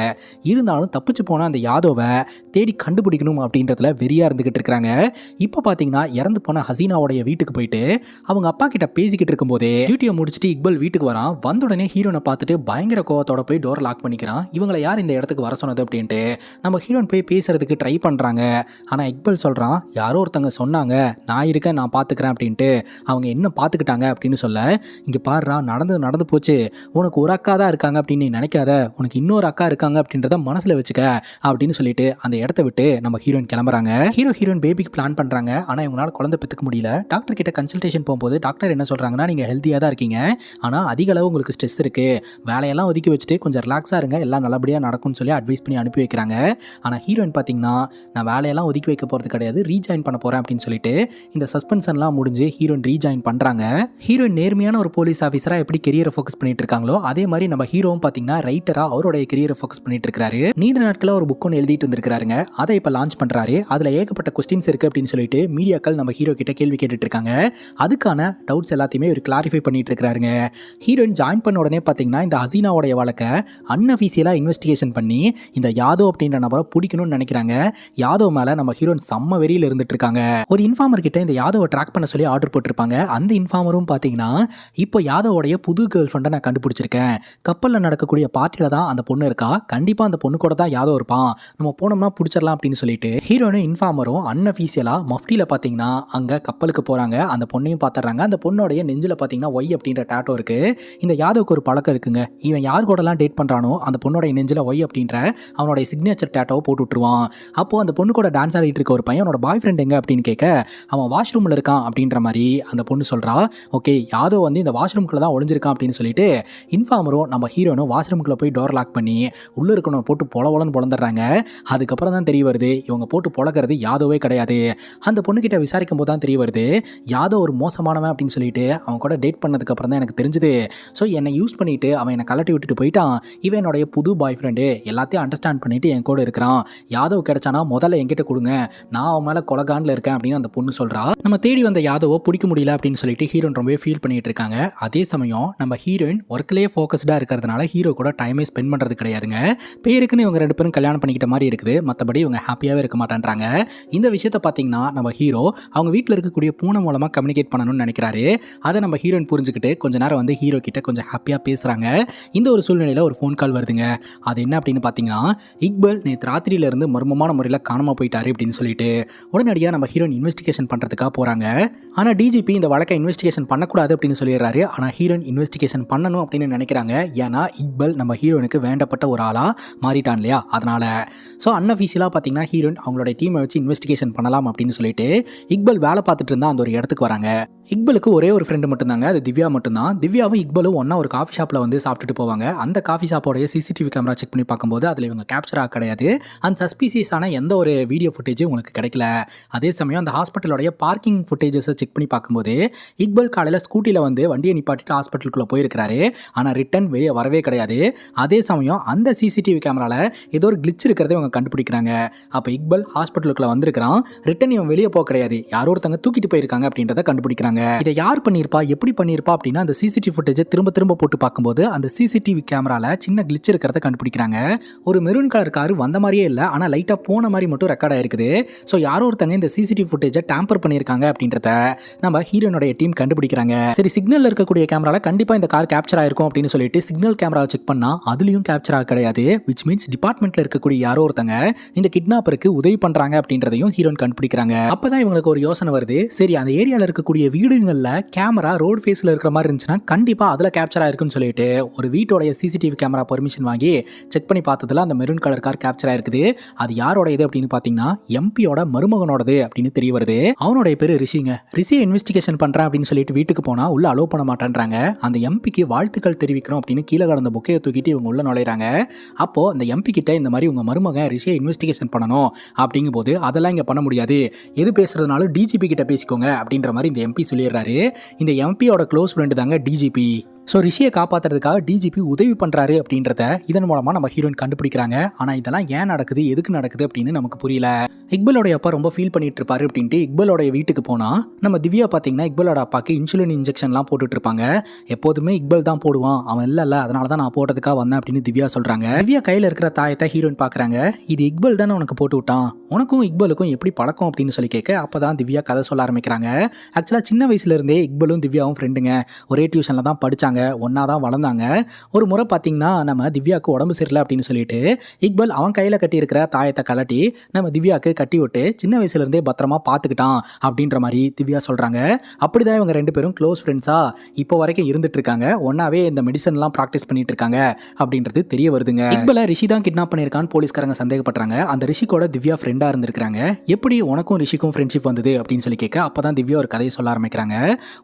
இருந்தாலும் தப்பிச்சு போனால் அந்த யாதவை தேடி கண்டுபிடிக்கணும் அப்படின்றதுல வெறியாக இருந்துகிட்டு இருக்கிறாங்க. இப்போ பார்த்தீங்கன்னா இறந்து போன ஹசீனாவுடைய வீட்டுக்கு போயிட்டு அவங்க அப்பா கிட்ட பேசிக்கிட்டு இருக்கும்போதே டியூட்டியை முடிச்சுட்டு இக்பல் வீட்டுக்கு வரான். வந்த உடனே ஹீரோனை பார்த்துட்டு பயங்கர கோவத்தோட போய் டோர் லாக் பண்ணிக்கிறான். இவங்களை யார் இந்த இடத்துக்கு வர சொன்னது அப்படின்ட்டு நம்ம ஹீரோன் போய் பேசுறதுக்கு ட்ரை பண்ணுறாங்க. ஆனால் இக்பல் சொல்கிறான், யாரோ ஒருத்தங்க சொன்னாங்க, நான் இருக்கேன், நான் பார்த்துக்கிறேன் அப்படின்ட்டு. அவங்க என்ன பார்த்துக்கிட்டாங்க அப்படின்னு சொல்ல, இங்கே பாடுறா நடந்து போச்சு, உனக்கு ஒரு அக்கா தான் இருக்காங்க அப்படின்னு நீ நினைக்காத, உனக்கு இன்னொரு அக்கா இருக்காங்க அப்படின்றத மனசில் வச்சுக்க அப்படின்னு சொல்லிட்டு அந்த இடத்த விட்டு நம்ம ஹீரோயின் கிளம்புறாங்க. ஹீரோயின் பேபிக்கு பிளான் பண்ணுறாங்க. ஆனால் இவங்களால குழந்தை பெற்றுக்க முடியல. டாக்டர் கிட்ட கன்சல்டேஷன் போகும்போது டாக்டர் என்ன சொல்கிறாங்கன்னா, நீங்கள் ஹெல்த்தியாக தான் இருக்கீங்க, ஆனால் அதிக அளவு உங்களுக்கு ஸ்ட்ரெஸ் இருக்குது, வேலையெல்லாம் ஒதுக்கி வச்சுட்டு கொஞ்சம் ரிலாக்ஸாக இருங்க, எல்லாம் நல்லபடியாக நடக்கும்னு சொல்லி அட்வைஸ் பண்ணி அனுப்பி வைக்கிறாங்க. ஆனால் ஹீரோயின் பார்த்தீங்கன்னா, நான் வேலையெல்லாம் ஒதுக்கி வைக்க போகிறது கிடையாது, ரீஜாயின் பண்ண போகிறேன் அப்படின்னு சொல்லிட்டு இந்த சஸ்பென்ஷன்லாம் முடிஞ்சு ஹீரோயின் ரீஜாயின் பண்ணுறாங்க. ஹீரோயின் நேர்மையான ஒரு போலீஸ் ஆஃபீஸராக எப்படி கெரியரை ஃபோக்கஸ் பண்ணிட்டு இருக்காங்களோ அதே மாதிரி நம்ம ஹீரோவும் பார்த்தீங்கன்னா ரைட்டராக அவருடைய கெரியரை ஃபோக்கஸ் பண்ணிட்டு இருக்காரு. நீண்ட நாட்களாக ஒரு புக் ஒன்று எழுதிட்டு இருந்திருக்காருங்க. அதை இப்போ லான்ச் பண்ணுறாரு. அதில் ஏகப்பட்ட கொஸ்டின்ஸ் இருக்குது அப்படின்னு சொல்லிட்டு மீடியாக்கள் நம்ம ஹீரோ கிட்ட கேள்வி கேட்டுட்டு இருக்காங்க. அதுக்கான கன்ஃபியூஸான டவுட்ஸ் எல்லாத்தையுமே இவர் கிளாரிஃபை பண்ணிட்டு இருக்காருங்க. ஹீரோயின் ஜாயின் பண்ண உடனே பார்த்தீங்கன்னா இந்த ஹசீனாவுடைய வழக்கை அன்அஃபீஷியலாக இன்வெஸ்டிகேஷன் பண்ணி இந்த யாதவ் அப்படின்ற நபரை பிடிக்கணும்னு நினைக்கிறாங்க. யாதவ் மேலே நம்ம ஹீரோயின் செம்ம வெறியில் இருந்துட்டு இருக்காங்க. ஒரு இன்ஃபார்மர் கிட்ட இந்த யாதவை ட்ராக் பண்ண சொல்லி ஆர்டர் போட்டிருப்பாங்க. அந்த இன்ஃபார்மரும் பார்த்தீங்கன்னா இப்போ யாதவோடைய புது கேர்ள் ஃப்ரெண்டை நான் கண்டுபிடிச்சிருக்கேன், கப்பலில் நடக்கக்கூடிய பார்ட்டியில் தான் அந்த பொண்ணு இருக்கா, கண்டிப்பாக அந்த பொண்ணு கூட தான் யாதவ் இருப்பான், நம்ம போனோம்னா பிடிச்சிடலாம் அப்படின்னு சொல்லிட்டு ஹீரோனும் இன்ஃபார்மரும் அன்அஃபீஷியலாக மஃப்டியில் பார்த்தீங்கன்னா அங்கே கப்பலுக்கு போகிறாங்க. அந்த பொண்ணையும் பார்த்துறாங்க. அந்த பொண்ணோடைய நெஞ்சில் பார்த்தீங்கன்னா ஒய் அப்படின்ற டேட்டோ இருக்கு. இந்த யாதவுக்கு ஒரு பழக்கம் இருக்குங்க, இவன் யார் கூடலாம் டேட் பண்ணுறானோ அந்த பொண்ணோடைய நெஞ்சில் ஒய் அப்படின்ற அவனுடைய சிக்னேச்சர் டேட்டோவை போட்டு விட்டுருவான். அப்போது அந்த பொண்ணு கூட டான்ஸ் ஆடிட்டு இருக்க ஒரு பையனோட பாய் ஃப்ரெண்ட் எங்க அப்படின்னு கேட்க அவன் வாஷ்ரூமில் இருக்கான் அப்படின்ற மாதிரி அந்த பொண்ணு சொல்கிறா. ஓகே, யாதவ் வந்து இந்த வாஷ்ரூம்குள்ளே தான் ஒளிஞ்சிருக்கான் அப்படின்னு சொல்லிட்டு இன்ஃபார்மரும் நம்ம ஹீரோனும் வாஷ்ரூம்குள்ளே போய் டோர் லாக் பண்ணி உள்ளே இருக்கணும் போட்டு பொலன்னு பொழந்துடுறாங்க. அதுக்கப்புறம் தான் தெரிய வருது இவங்க போட்டு பொழக்கிறது யாதவே கிடையாது. அந்த பொண்ணுக்கிட்ட விசாரிக்கும் போது தான் தெரிய வருது யாதவ் ஒரு மோசமானவன் அப்படின்னு சொல்லிட்டு அவன் கூட டேட் பண்ணதுக்கப்புறம் தான் எனக்கு தெரிஞ்சுது. ஸோ என்னை யூஸ் பண்ணிவிட்டு அவன் என்னை கலட்டி விட்டுட்டு போயிட்டான். இவன் என்னுடைய புது பாய் ஃப்ரெண்டு, எல்லாத்தையும் அண்டர்ஸ்டாண்ட் பண்ணிட்டு என் கூட இருக்கிறான். யாதவ் கிடைச்சானா முதல்ல என்கிட்ட கொடுங்க, நான் அவன் மேலே கொலகாண்டில் இருக்கேன் அப்படின்னு அந்த பொண்ணு சொல்கிறா. நம்ம தேடி வந்த யாதவோ பிடிக்க முடியல அப்படின்னு சொல்லிட்டு ஹீரோயின் ரொம்பவே ஃபீல் பண்ணிட்டு இருக்காங்க. அதே சமயம் நம்ம ஹீரோயின் ஒர்க்லேயே ஃபோக்கஸ்டாக இருக்கிறதுனால ஹீரோ கூட டைமே ஸ்பெண்ட் பண்ணுறது கிடையாதுங்க. பேருக்குன்னு இவங்க ரெண்டு பேரும் கல்யாணம் பண்ணிக்கிட்ட மாதிரி இருக்குது, மற்றபடி இவங்க ஹாப்பியாகவே இருக்க மாட்டேன்றாங்க. இந்த விஷயத்தை பார்த்தீங்கன்னா நம்ம ஹீரோ அவங்க வீட்டில் இருக்கக்கூடிய பூனை மூலமாக கம்யூனிகேட் பண்ணணும்னு நினைக்கிறாரு. அதை நம்ம ஹீரோயின் புரிஞ்சுக்கிட்டு கொஞ்ச நேரம் வந்து ஹீரோ கிட்ட கொஞ்சம் ஹாப்பியாக பேசுகிறாங்க. இந்த ஒரு சூழ்நிலையில் ஒரு ஃபோன் கால் வருதுங்க. அது என்ன அப்படின்னு பார்த்தீங்கன்னா இக்பல் நேற்று ராத்திரியிலிருந்து மர்மமான முறையில் காணாமல் போயிட்டாரு அப்படின்னு சொல்லிட்டு உடனடியாக நம்ம ஹீரோயின் இன்வெஸ்டிகேஷன் பண்ணுறதுக்காக போகிறாங்க. ஆனால் டிஜிபி இந்த வழக்கை இன்வெஸ்டிகேஷன் பண்ணக்கூடாது அப்படின்னு சொல்லிடுறாரு. ஆனால் ஹீரோயின் இன்வெஸ்டிகேஷன் பண்ணணும் அப்படின்னு நினைக்கிறாங்க. ஏன்னா இக்பல் நம்ம ஹீரோயினுக்கு வேண்டப்பட்ட ஒரு ஆளாக மாறிட்டான் இல்லையா, அதனால. ஸோ அன்அஃபீஷியலாக பார்த்தீங்கன்னா ஹீரோயின் அவங்களோட டீமை வச்சு இன்வெஸ்டிகேஷன் பண்ணலாம் அப்படின்னு சொல்லிட்டு இக்பல் வேலை பார்த்துட்டு இருந்தால் அந்த ஒரு இடத்துக்கு வராங்க. இக்பலுக்கு ஒரே ஒரு ஃப்ரெண்டு மட்டும்தாங்க, அது திவ்யா மட்டும்தான். திவ்யாவும் இக்பலும் ஒன்றா ஒரு காஃபி ஷாப்பில் வந்து சாப்பிட்டுட்டு போவாங்க. அந்த காஃபி ஷாப்போடைய சிசிடிவி கேமரா செக் பண்ணி பார்க்கும்போது அதில் இவங்க கேப்சராக கிடையாது. அந்த சஸ்பீசியஸான எந்த ஒரு வீடியோ ஃபுட்டேஜும் உங்களுக்கு கிடைக்கல. அதே சமயம் அந்த ஹாஸ்பிட்டலோடைய பார்க்கிங் ஃபுட்டேஜஸை செக் பண்ணி பார்க்கும்போது இக்பல் காலையில் ஸ்கூட்டியில் வந்து வண்டியை நிப்பாட்டிட்டு ஹாஸ்பிட்டலுக்குள்ளே போயிருக்கிறாரு. ஆனால் ரிட்டன் வெளியே வரவே கிடையாது. அதே சமயம் அந்த சிசிடிவி கேமராவில் ஏதோ ஒரு கிளிச் இருக்கிறத இவங்க கண்டுபிடிக்கிறாங்க. அப்போ இக்பல் ஹாஸ்பிட்டலுக்குள்ளே வந்திருக்கிறான், ரிட்டன் இவன் வெளியே போக கிடையாது, யாரோ ஒருத்தங்க தூக்கிட்டு போயிருக்காங்க அப்படின்றத கண்டுபிடிக்கிறாங்க. இதை யார் பண்ணியிருப்பா, எப்படி பண்ணியிருப்பா அப்படின்னா அந்த சிசிடிவி ஃபுட்டேஜை திரும்ப போட்டு பார்க்கும்போது அந்த சிசிடிவி கேமரால சின்ன கிளிச் இருக்கிறத கண்டுபிடிக்கிறாங்க. ஒரு மெரூன் கலர் கார் வந்த மாதிரியே இல்லை, ஆனால் லைட்டாக போன மாதிரி மட்டும் ரெக்கார்ட் ஆயிருக்குது. ஸோ யாரோ ஒருத்தங்க இந்த சிசிடிவி ஃபுட்டேஜை டேம்பர் பண்ணியிருக்காங்க அப்படின்றத நம்ம ஹீரோனுடைய டீம் கண்டுபிடிக்கிறாங்க. சரி, சிக்னல் இருக்கக்கூடிய கேமரால கண்டிப்பாக இந்த கார் கேப்சர் ஆயிருக்கும் அப்படின்னு சொல்லிட்டு சிக்னல் கேமராவை செக் பண்ணா அதுலயும் கேப்சர் ஆக கிடையாது. விச் மீன்ஸ் டிபார்ட்மெண்ட்ல இருக்கக்கூடிய யாரோ ஒருத்தங்க இந்த கிட்னாப்பருக்கு உதவி பண்றாங்க அப்படின்றதையும் ஹீரோன் கண்டுபிடிக்கிறாங்க. அப்பதான் இவங்களுக்கு ஒரு யோசனை வருது. சரி, அந்த ஏரியால இருக்கக்கூடிய வீடுகள்ல கேமரா ரோட் ஃபேஸ்ல இருக்கிற மாதிரி இருந்துச்சுன்னா கண்டிப்பா அதுல கேப்சர் ஆயிருக்குன்னு சொல்லிட்டு ஒரு வீட்டோடைய சிசிடிவி கேமரா பெர்மிஷன் வாங்கி செக் பண்ணி பார்த்ததுல அந்த மெரூன் கலர் கார் கேப்சர் ஆயிருக்குது. அது யாரோட இது அப்படின்னு பாத்தீங்கன்னா எம்பியோட மருமகனோடது அப்படின்னு தெரிய வருது. அவனுடைய பேரு ரிஷிங்க. ரிஷியை இன்வெஸ்டிகேஷன் பண்றேன் அப்படின்னு சொல்லிட்டு வீட்டுக்கு போனா உள்ள அலோவ் பண்ண மாட்டேன்றாங்க. அந்த எம்பிக்கு வாழ்த்துக்கள் தெரிவிக்கிறோம் அப்படின்னு கீழே கடந்த புக்கையை தூக்கிட்டு இவங்க உள்ள நுழைறாங்க. அப்போ அந்த எம்பி கிட்ட இந்த மாதிரி உங்க மருமகன் ரிஷியை இன்வெஸ்டிகேஷன் பண்ணணும் அப்படிங்கும் போது அதெல்லாம் இங்க பண்ண முடியாது, எது பேசுறதுனாலும் டிஜிபி கிட்ட பேசிக்கோங்க அப்படின்ற மாதிரி இந்த எம்பி சொல்லிடுறாரு. இந்த எம்பியோட க்ளோஸ் ஃப்ரெண்டு தாங்க டிஜிபி. ஸோ ரிஷியை காப்பாற்றுறதுக்காக டிஜிபி உதவி பண்ணுறாரு அப்படின்றத இதன் மூலமாக நம்ம ஹீரோயின் கண்டுபிடிக்கிறாங்க. ஆனால் இதெல்லாம் ஏன் நடக்குது, எதுக்கு நடக்குது அப்படின்னு நமக்கு புரியல. இக்பலோட அப்பா ரொம்ப ஃபீல் பண்ணிட்டு இருப்பாரு அப்படின்ட்டு இக்பலோடைய வீட்டுக்கு போனால் நம்ம திவ்யா பார்த்தீங்கன்னா இக்பலோட அப்பாவுக்கு இன்சுலின் இன்ஜெக்ஷன்லாம் போட்டுட்டு இருப்பாங்க. எப்போதுமே இக்பல் தான் போடுவான், அவன் இல்லை அதனால தான் நான் போட்டதுக்காக வந்தேன் அப்படின்னு திவ்யா சொல்கிறாங்க. திவ்யா கையில் இருக்கிற தாயத்தை ஹீரோயின் பார்க்குறாங்க. இது இக்பல் தானே உனக்கு போட்டு விட்டான், உனக்கும் இக்பலுக்கும் எப்படி பழக்கம் அப்படின்னு சொல்லி கேட்க அப்போ தான் திவ்யா கதை சொல்ல ஆரம்பிக்கிறாங்க. ஆக்சுவலாக சின்ன வயசுலேருந்தே இக்பலும் திவ்யாவும் ஃப்ரெண்டுங்க, ஒரே டியூஷனில் தான் படித்தாங்க, ஒன்றா தான் வளர்ந்தாங்க. ஒரு முறை பார்த்தீங்கன்னா நம்ம திவ்யாவுக்கு உடம்பு சரியில்லை அப்படின்னு சொல்லிட்டு இக்பல் அவன் கையில் கட்டி இருக்கிற தாயத்தை கலட்டி நம்ம திவ்யாவுக்கு கட்டி விட்டு சின்ன வயசுலேருந்தே பத்திரமா பார்த்துக்கிட்டான் அப்படின்ற மாதிரி திவ்யா சொல்கிறாங்க. அப்படிதான் இவங்க ரெண்டு பேரும் க்ளோஸ் ஃப்ரெண்ட்ஸாக இப்போ வரைக்கும் இருந்துட்டு இருக்காங்க, ஒன்றாவே இந்த மெடிசன்லாம் ப்ராக்டிஸ் பண்ணிட்டு இருக்காங்க அப்படின்றது தெரிய வருதுங்க. இக்பலை ரிஷி தான் கிட்னாப் பண்ணியிருக்கான்னு போலீஸ்காரங்க சந்தேகப்படுறாங்க. அந்த ரிஷிக்கோட திவ்யா ஃப்ரெண்டாக இருந்திருக்காங்க. எப்படி உனக்கும் ரிஷிக்கும் ஃப்ரெண்ட்ஷிப் வந்தது அப்படின்னு சொல்லி கேட்க அப்போ தான் திவ்யா ஒரு கதையை சொல்ல ஆரம்பிக்கிறாங்க.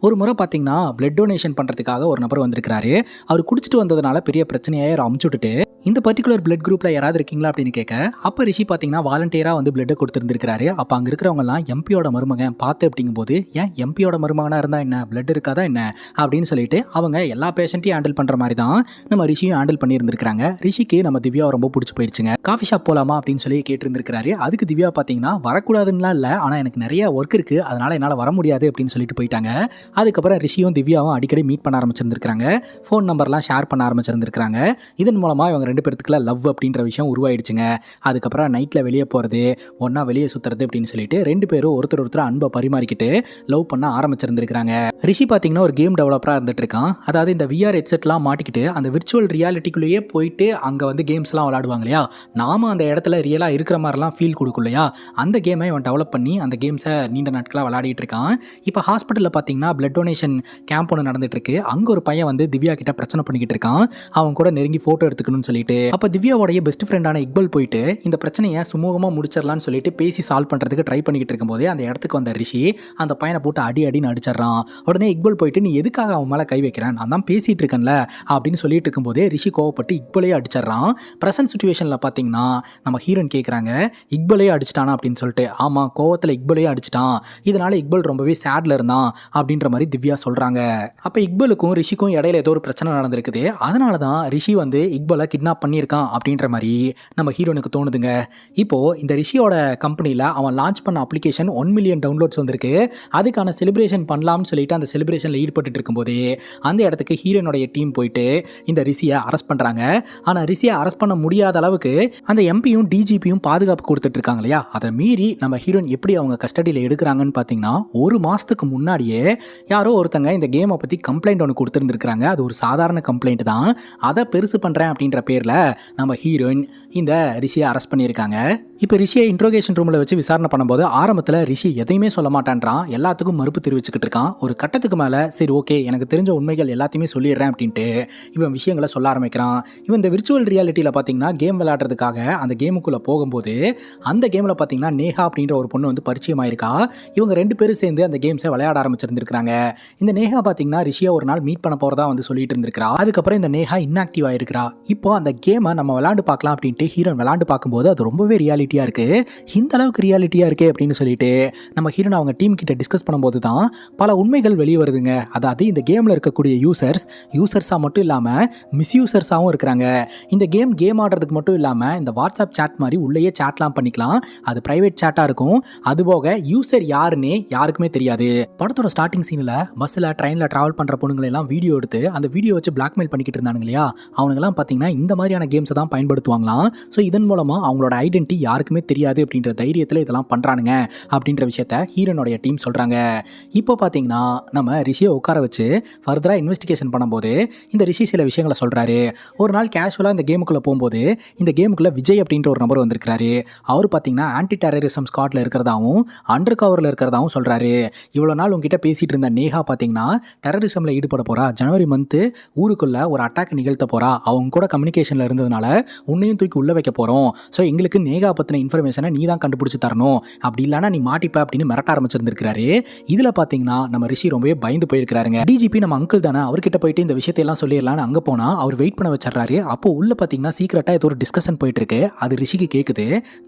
ஒரு முறை பார்த்தீங்கன்னா பிளட் டொனேஷன் பண்ணுறதுக்காக ஒரு நபர் வந்திருக்கிறாரு. அவர் குடிச்சிட்டு வந்ததுனால பெரிய பிரச்சனையாயே அவர் அமுச்சு விட்டுட்டு இந்த பர்டிகுலர் பிளட் குரூப்ல யாராவது இருக்கீங்களா அப்படின்னு கேட்க, அப்ப ரிஷி பாத்தீங்கன்னா வாலண்டியரா வந்து பிளட் கொடுத்திருந்திருக்காரு. அப்ப அங்க இருக்கிறவங்க எல்லாம் எம்பியோட மருமகன் பார்த்து அப்படிங்கும்போது, ஏன் எம்பியோட மருமகனா இருந்தா என்ன, பிளட் இருக்காதா என்ன அப்படின்னு சொல்லிட்டு அவங்க எல்லா பேஷண்ட்டையும் ஹேண்டில் பண்ற மாதிரி தான் நம்ம ரிஷியும் ஹேண்டில் பண்ணி இருந்திருக்காங்க. ரிஷிக்கு நம்ம திவ்யா ரொம்ப பிடிச்சி போயிடுச்சுங்க. காஃபி ஷாப் போலாமா அப்படின்னு சொல்லி கேட்டு இருந்திருக்காரு. அதுக்கு திவ்யா பாத்தீங்கன்னா வரக்கூடாதுன்னா இல்ல, ஆனா எனக்கு நிறைய ஒர்க் இருக்கு, அதனால என்னால வர முடியாது அப்படின்னு சொல்லிட்டு போயிட்டாங்க. அதுக்கப்புறம் ரிஷியும் திவ்யாவும் அடிக்கடி மீட் பண்ண ஆரம்பிச்சிருந்திருக்காங்க. ஃபோன் நம்பர்லாம் ஷேர் பண்ண ஆரம்பிச்சிருந்திருக்காங்க. இதன் மூலமா இவங்க ரெண்டு பேருக்குள்ள லவ் அப்படின்ற விஷயம் உருவாயிடுச்சுங்க. அதுக்கப்புறம் நைட்ல வெளியே போறது, ஒன்னா வெளியே சுத்துறது அப்படின்னு சொல்லிட்டு ரெண்டு பேரும் ஒருத்தர் அன்பை பரிமாறிக்கிட்டு லவ் பண்ண ஆரம்பிச்சிருந்திருக்காங்க. ரிஷி பாத்தீங்கன்னா ஒரு கேம் டெவலப்பரா இருந்துட்டு இருக்கான். அதாவது இந்த VR ஹெட்செட்லாம் மாட்டிக்கிட்டு அந்த விர்ச்சுவல் ரியாலிட்டிக்குள்ளேயே போயிட்டு அங்க வந்து கேம்ஸ் எல்லாம் விளையாடுவாங்க இல்லையா, நாம அந்த இடத்துல ரியலா இருக்கிற மாதிரிலாம் ஃபீல் கொடுக்கும் இல்லையா, அந்த கேமை இவன் டெவலப் பண்ணி அந்த கேம்ஸை நீண்ட நாட்களாக விளையாடிட்டு இருக்கான். இப்போ ஹாஸ்பிட்டலில் பார்த்தீங்கன்னா பிளட் டொனேஷன் கேம்ப் ஒன்று நடந்துட்டு இருக்கு. அங்கே ஒரு பையன் வந்து திவ்யா கிட்ட பிரச்சனை பண்ணிக்கிட்டு இருக்கான். அவன் கூட நெருங்கி ஃபோட்டோ எடுத்துக்கணும்னு சொல்லிட்டு, அப்போ திவ்யாவோடைய பெஸ்ட் ஃப்ரெண்டான இக்பல் போயிட்டு இந்த பிரச்சனையை சுமூகமாக முடிச்சிடலாம்னு சொல்லிட்டு பேசி சால்வ் பண்ணுறதுக்கு ட்ரை பண்ணிக்கிட்டு இருக்கும்போதே அந்த இடத்துக்கு வந்த ரிஷி அந்த பையனை போட்டு அடின்னு அடிச்சிடறான். உடனே இக்பல் போயிட்டு, நீ எதுக்காக அவன் மேலே கை வைக்கிறேன், நான் தான் பேசிட்டு இருக்கேன்ல அப்படின்னு சொல்லிட்டு இருக்கும்போதே ரிஷி கோவப்பட்டு இக்பலையே அடிச்சிடறான். பிரசன்ட் சுச்சுவேஷனில் பார்த்தீங்கன்னா நம்ம ஹீரோயின் கேட்குறாங்க, இக்பலையே அடிச்சிட்டானா அப்படின்னு சொல்லிட்டு. ஆமாம், கோவத்தில் இக்பலையே அடிச்சிட்டான், இதனால இக்பல் ரொம்பவே சேட்ல இருந்தான் அப்படின்ற மாதிரி திவ்யா சொல்றாங்க. அப்போ இக்பலுக்கும் ரிஷிக்கும் இடையில ஏதோ ஒரு பிரச்சனை நடந்திருக்குது. அதனால தான் ரிஷி வந்து இக்பலை கிட்னாப் பண்ணியிருக்கான் அப்படின்ற மாதிரி நம்ம ஹீரோனுக்கு தோணுதுங்க. இப்போ இந்த ரிஷியோட கம்பெனியில் அவன் லான்ச் பண்ண அப்ளிகேஷன் 1 மில்லியன் டவுன்லோட்ஸ் வந்திருக்கு. அதுக்கான செலிப்ரேஷன் பண்ணலாம்னு சொல்லிட்டு அந்த செலிப்ரேஷனில் ஈடுபட்டு இருக்கும்போதே அந்த இடத்துக்கு ஹீரோனுடைய டீம் போயிட்டு இந்த ரிஷியை அரெஸ்ட் பண்றாங்க. ஆனால் ரிஷியை அரெஸ்ட் பண்ண முடியாத அளவுக்கு அந்த எம்பியும் டிஜிபியும் பாதுகாப்பு கொடுத்துட்டு இருக்காங்க இல்லையா, அதை மீறி நம்ம ஹீரோயின் எப்படி அவங்க கஸ்டடியில் எடுக்கிறாங்கன்னு பார்த்தீங்கன்னா, ஒரு மாதத்துக்கு முன்னாடியே யாரோ ஒருத்தங்க இந்த கேமை பற்றி கம்ப்ளைண்ட் ஒன்று கொடுத்துருந்துருக்காங்க. அது ஒரு சாதாரண கம்ப்ளைண்ட் தான். அதை பெருசு பண்ணுறேன் அப்படின்ற பேரில் நம்ம ஹீரோயின் இந்த ரிஷியை அரெஸ்ட் பண்ணியிருக்காங்க. இப்போ ரிஷியை இன்ட்ரோகேஷன் ரூமில் வச்சு விசாரணை பண்ணும்போது ஆரம்பத்தில் ரிஷி எதையுமே சொல்ல மாட்டான்றான், எல்லாத்துக்கும் மறுப்பு தெரிவிச்சுக்கிட்டு இருக்கான். ஒரு கட்டத்துக்கு மேலே சரி ஓகே, எனக்கு தெரிஞ்ச உண்மைகள் எல்லாத்தையுமே சொல்லிடுறேன் அப்படின்ட்டு இவன் விஷயங்களை சொல்ல ஆரம்பிக்கிறான். இவன் இந்த விர்ச்சுவல் ரியாலிட்டியில் பார்த்தீங்கன்னா கேம் விளையாடுறதுக்காக அந்த கேமுக்குள்ளே போகும்போது அந்த கேமில் பார்த்தீங்கன்னா நேஹா அப்படின்ற ஒரு பொண்ணு வந்து பரிச்சயமாயிருக்கா. இவங்க ரெண்டு பேரும் சேர்ந்து அந்த கேம்ஸை விளையாட ஆரம்பிச்சிருந்திருக்காங்க. இந்த நேஹா பார்த்தீங்கன்னா ரிஷியை ஒரு நாள் மீட் பண்ண போகிறதா வந்து சொல்லிட்டு இருந்திருக்கா. அதுக்கப்புறம் இந்த நேஹா இன்ஆக்டிவ் ஆயிருக்கா. இப்போ அந்த கேமை நம்ம விளையாண்டு பார்க்கலாம் அப்படின்ட்டு ஹீரோன் விளையாண்டு பார்க்கும்போது அது ரொம்பவே ரியாலிட்டியாக இருக்கு. இந்த அளவுக்கு ரியாலிட்டியாக இருக்கே அப்படின்னு சொல்லிட்டு நம்ம ஹீரோன் அவங்க டீம் கிட்ட டிஸ்கஸ் பண்ணும்போது தான் பல உண்மைகள் வெளியே வருதுங்க. அதாவது இந்த கேமில் இருக்கக்கூடிய யூசர்ஸாக மட்டும் இல்லாமல் மிஸ்யூசர்ஸாகவும் இருக்கிறாங்க. இந்த கேம் ஆடுறதுக்கு மட்டும் இல்லாமல் இந்த வாட்ஸ்அப் சேட் மாதிரி உள்ளேயே சேட்லாம் பண்ணிக்கலாம். அது பிரைவேட் சேட்டாக இருக்கும். அதுபோக யூசர் யாருன்னே யாருக்குமே தெரியாது. படத்தோட ஸ்டார்டிங் சீனில் பஸ்ஸில் ட்ரெயினில் ட்ராவல் பண்ணுற பொண்ணுங்களெல்லாம் வீடியோ எடுத்து அந்த வீடியோ வச்சு பிளாக்மெயில் பண்ணிக்கிட்டு இருந்தானுங்க இல்லையா, அவனுங்கெல்லாம் பார்த்தீங்கன்னா இந்த மாதிரியான கேம்ஸை தான் பயன்படுத்துவாங்களாம். ஸோ இதன் மூலமாக அவங்களோட ஐடென்டிட்டி யாருக்குமே தெரியாது அப்படின்ற தைரியத்தில் இதெல்லாம் பண்ணுறானுங்க அப்படின்ற விஷயத்த ஹீரோனுடைய டீம் சொல்கிறாங்க. இப்போ பார்த்தீங்கன்னா நம்ம ரிஷியை உட்கார வச்சு ஃபர்தராக இன்வெஸ்டிகேஷன் பண்ணும்போது இந்த ரிஷி சில விஷயங்களை சொல்கிறாரு. ஒரு நாள் கேஷுவலாக இந்த கேமுக்குள்ளே போகும்போது இந்த கேமுக்குள்ளே விஜய் அப்படின்ற ஒரு நபர் வந்திருக்கிறாரு. அவர் பார்த்தீங்கன்னா ஆன்டி டெரரிசம் ஸ்குவாட்ல இருக்கிறதாவும் அண்டர் கவரில் இருக்கிறதாவும் சொல்கிறாரு. இவ்வளோ நாள் உங்ககிட்ட பேசிகிட்டு இருந்த நேஹா பார்த்தீங்கன்னா டெரரிசமில் ஈடுபட போகிறா, ஜனவரி மந்த்து ஊருக்குள்ளே ஒரு அட்டாக் நிகழ்த்த போகிறா, அவங்க கூட கம்யூனிகேஷனில் இருந்ததுனால உன்னையும் தூக்கி உள்ளே வைக்க போகிறோம். ஸோ எங்களுக்கு நேஹா பற்றின இன்ஃபர்மேஷனை நீ தான் கண்டுபிடிச்சி தரணும், அப்படி இல்லைனா நீ மாட்டிப்ப அப்படின்னு மிரட்ட ஆரம்பிச்சிருந்திருக்காரு. இதில் பார்த்தீங்கன்னா நம்ம ரிஷி ரொம்பவே பயந்து போயிருக்கிறாருங்க. டிஜிபி நம்ம அங்கிள் தானே, அவர்கிட்ட போயிட்டு இந்த விஷயத்தையெல்லாம் சொல்லிடலான்னு அங்கே போனால் அவர் வெயிட் பண்ண வச்சிடறாரு. அப்போ உள்ள பார்த்தீங்கன்னா சீக்கிரட்டாக ஏதோ ஒரு டிஸ்கஷன் போயிட்டு இருக்கு. அது ரிஷிக்கு கேட்குது.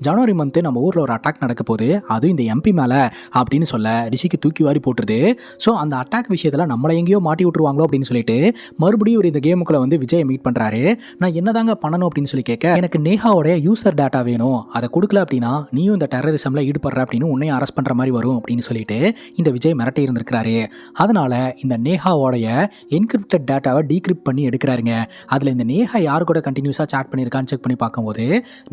ஜனவரி மந்த்து நம்ம ஊரில் ஒரு அட்டாக் நடக்க போகுது, அதுவும் இந்த எம்பி மேலே அப்படின்னு சொல்ல ரிஷிக்கு தூக்கி வாரி போட்டுருது. ஸோ அந்த அட்டாக் விஷயத்தில் நம்மளை எங்கேயோ மாட்டி விட்டுருவாங்களோ அப்படின்னு சொல்லிட்டு மறுபடியும் ஒரு இந்த கேமுக்குள்ள வந்து விஜயை மீட் பண்ணுறாரு. நான் என்னதாங்க பண்ணணும் அப்படின்னு சொல்லி கேட்க, எனக்கு நேஹாவோட யூசர் டேட்டா வேணும், அதை கொடுக்கல அப்படின்னா நீயும் இந்த டெரரிசமில் ஈடுபடுற அப்படின்னு உன்னையும் அரெஸ்ட் பண்ணுற மாதிரி வரும் அப்படின்னு சொல்லிட்டு இந்த விஜய் மிரட்டி இருந்திருக்கிறாரு. அதனால இந்த நேஹாவோடைய என்கிரிப்டட் டேட்டாவை டீக்ரிப்ட் பண்ணி எடுக்கிறாருங்க. அதில் இந்த நேஹா யார் கூட கண்டினியூஸாக சாட் பண்ணியிருக்கான்னு செக் பண்ணி பார்க்கும்போது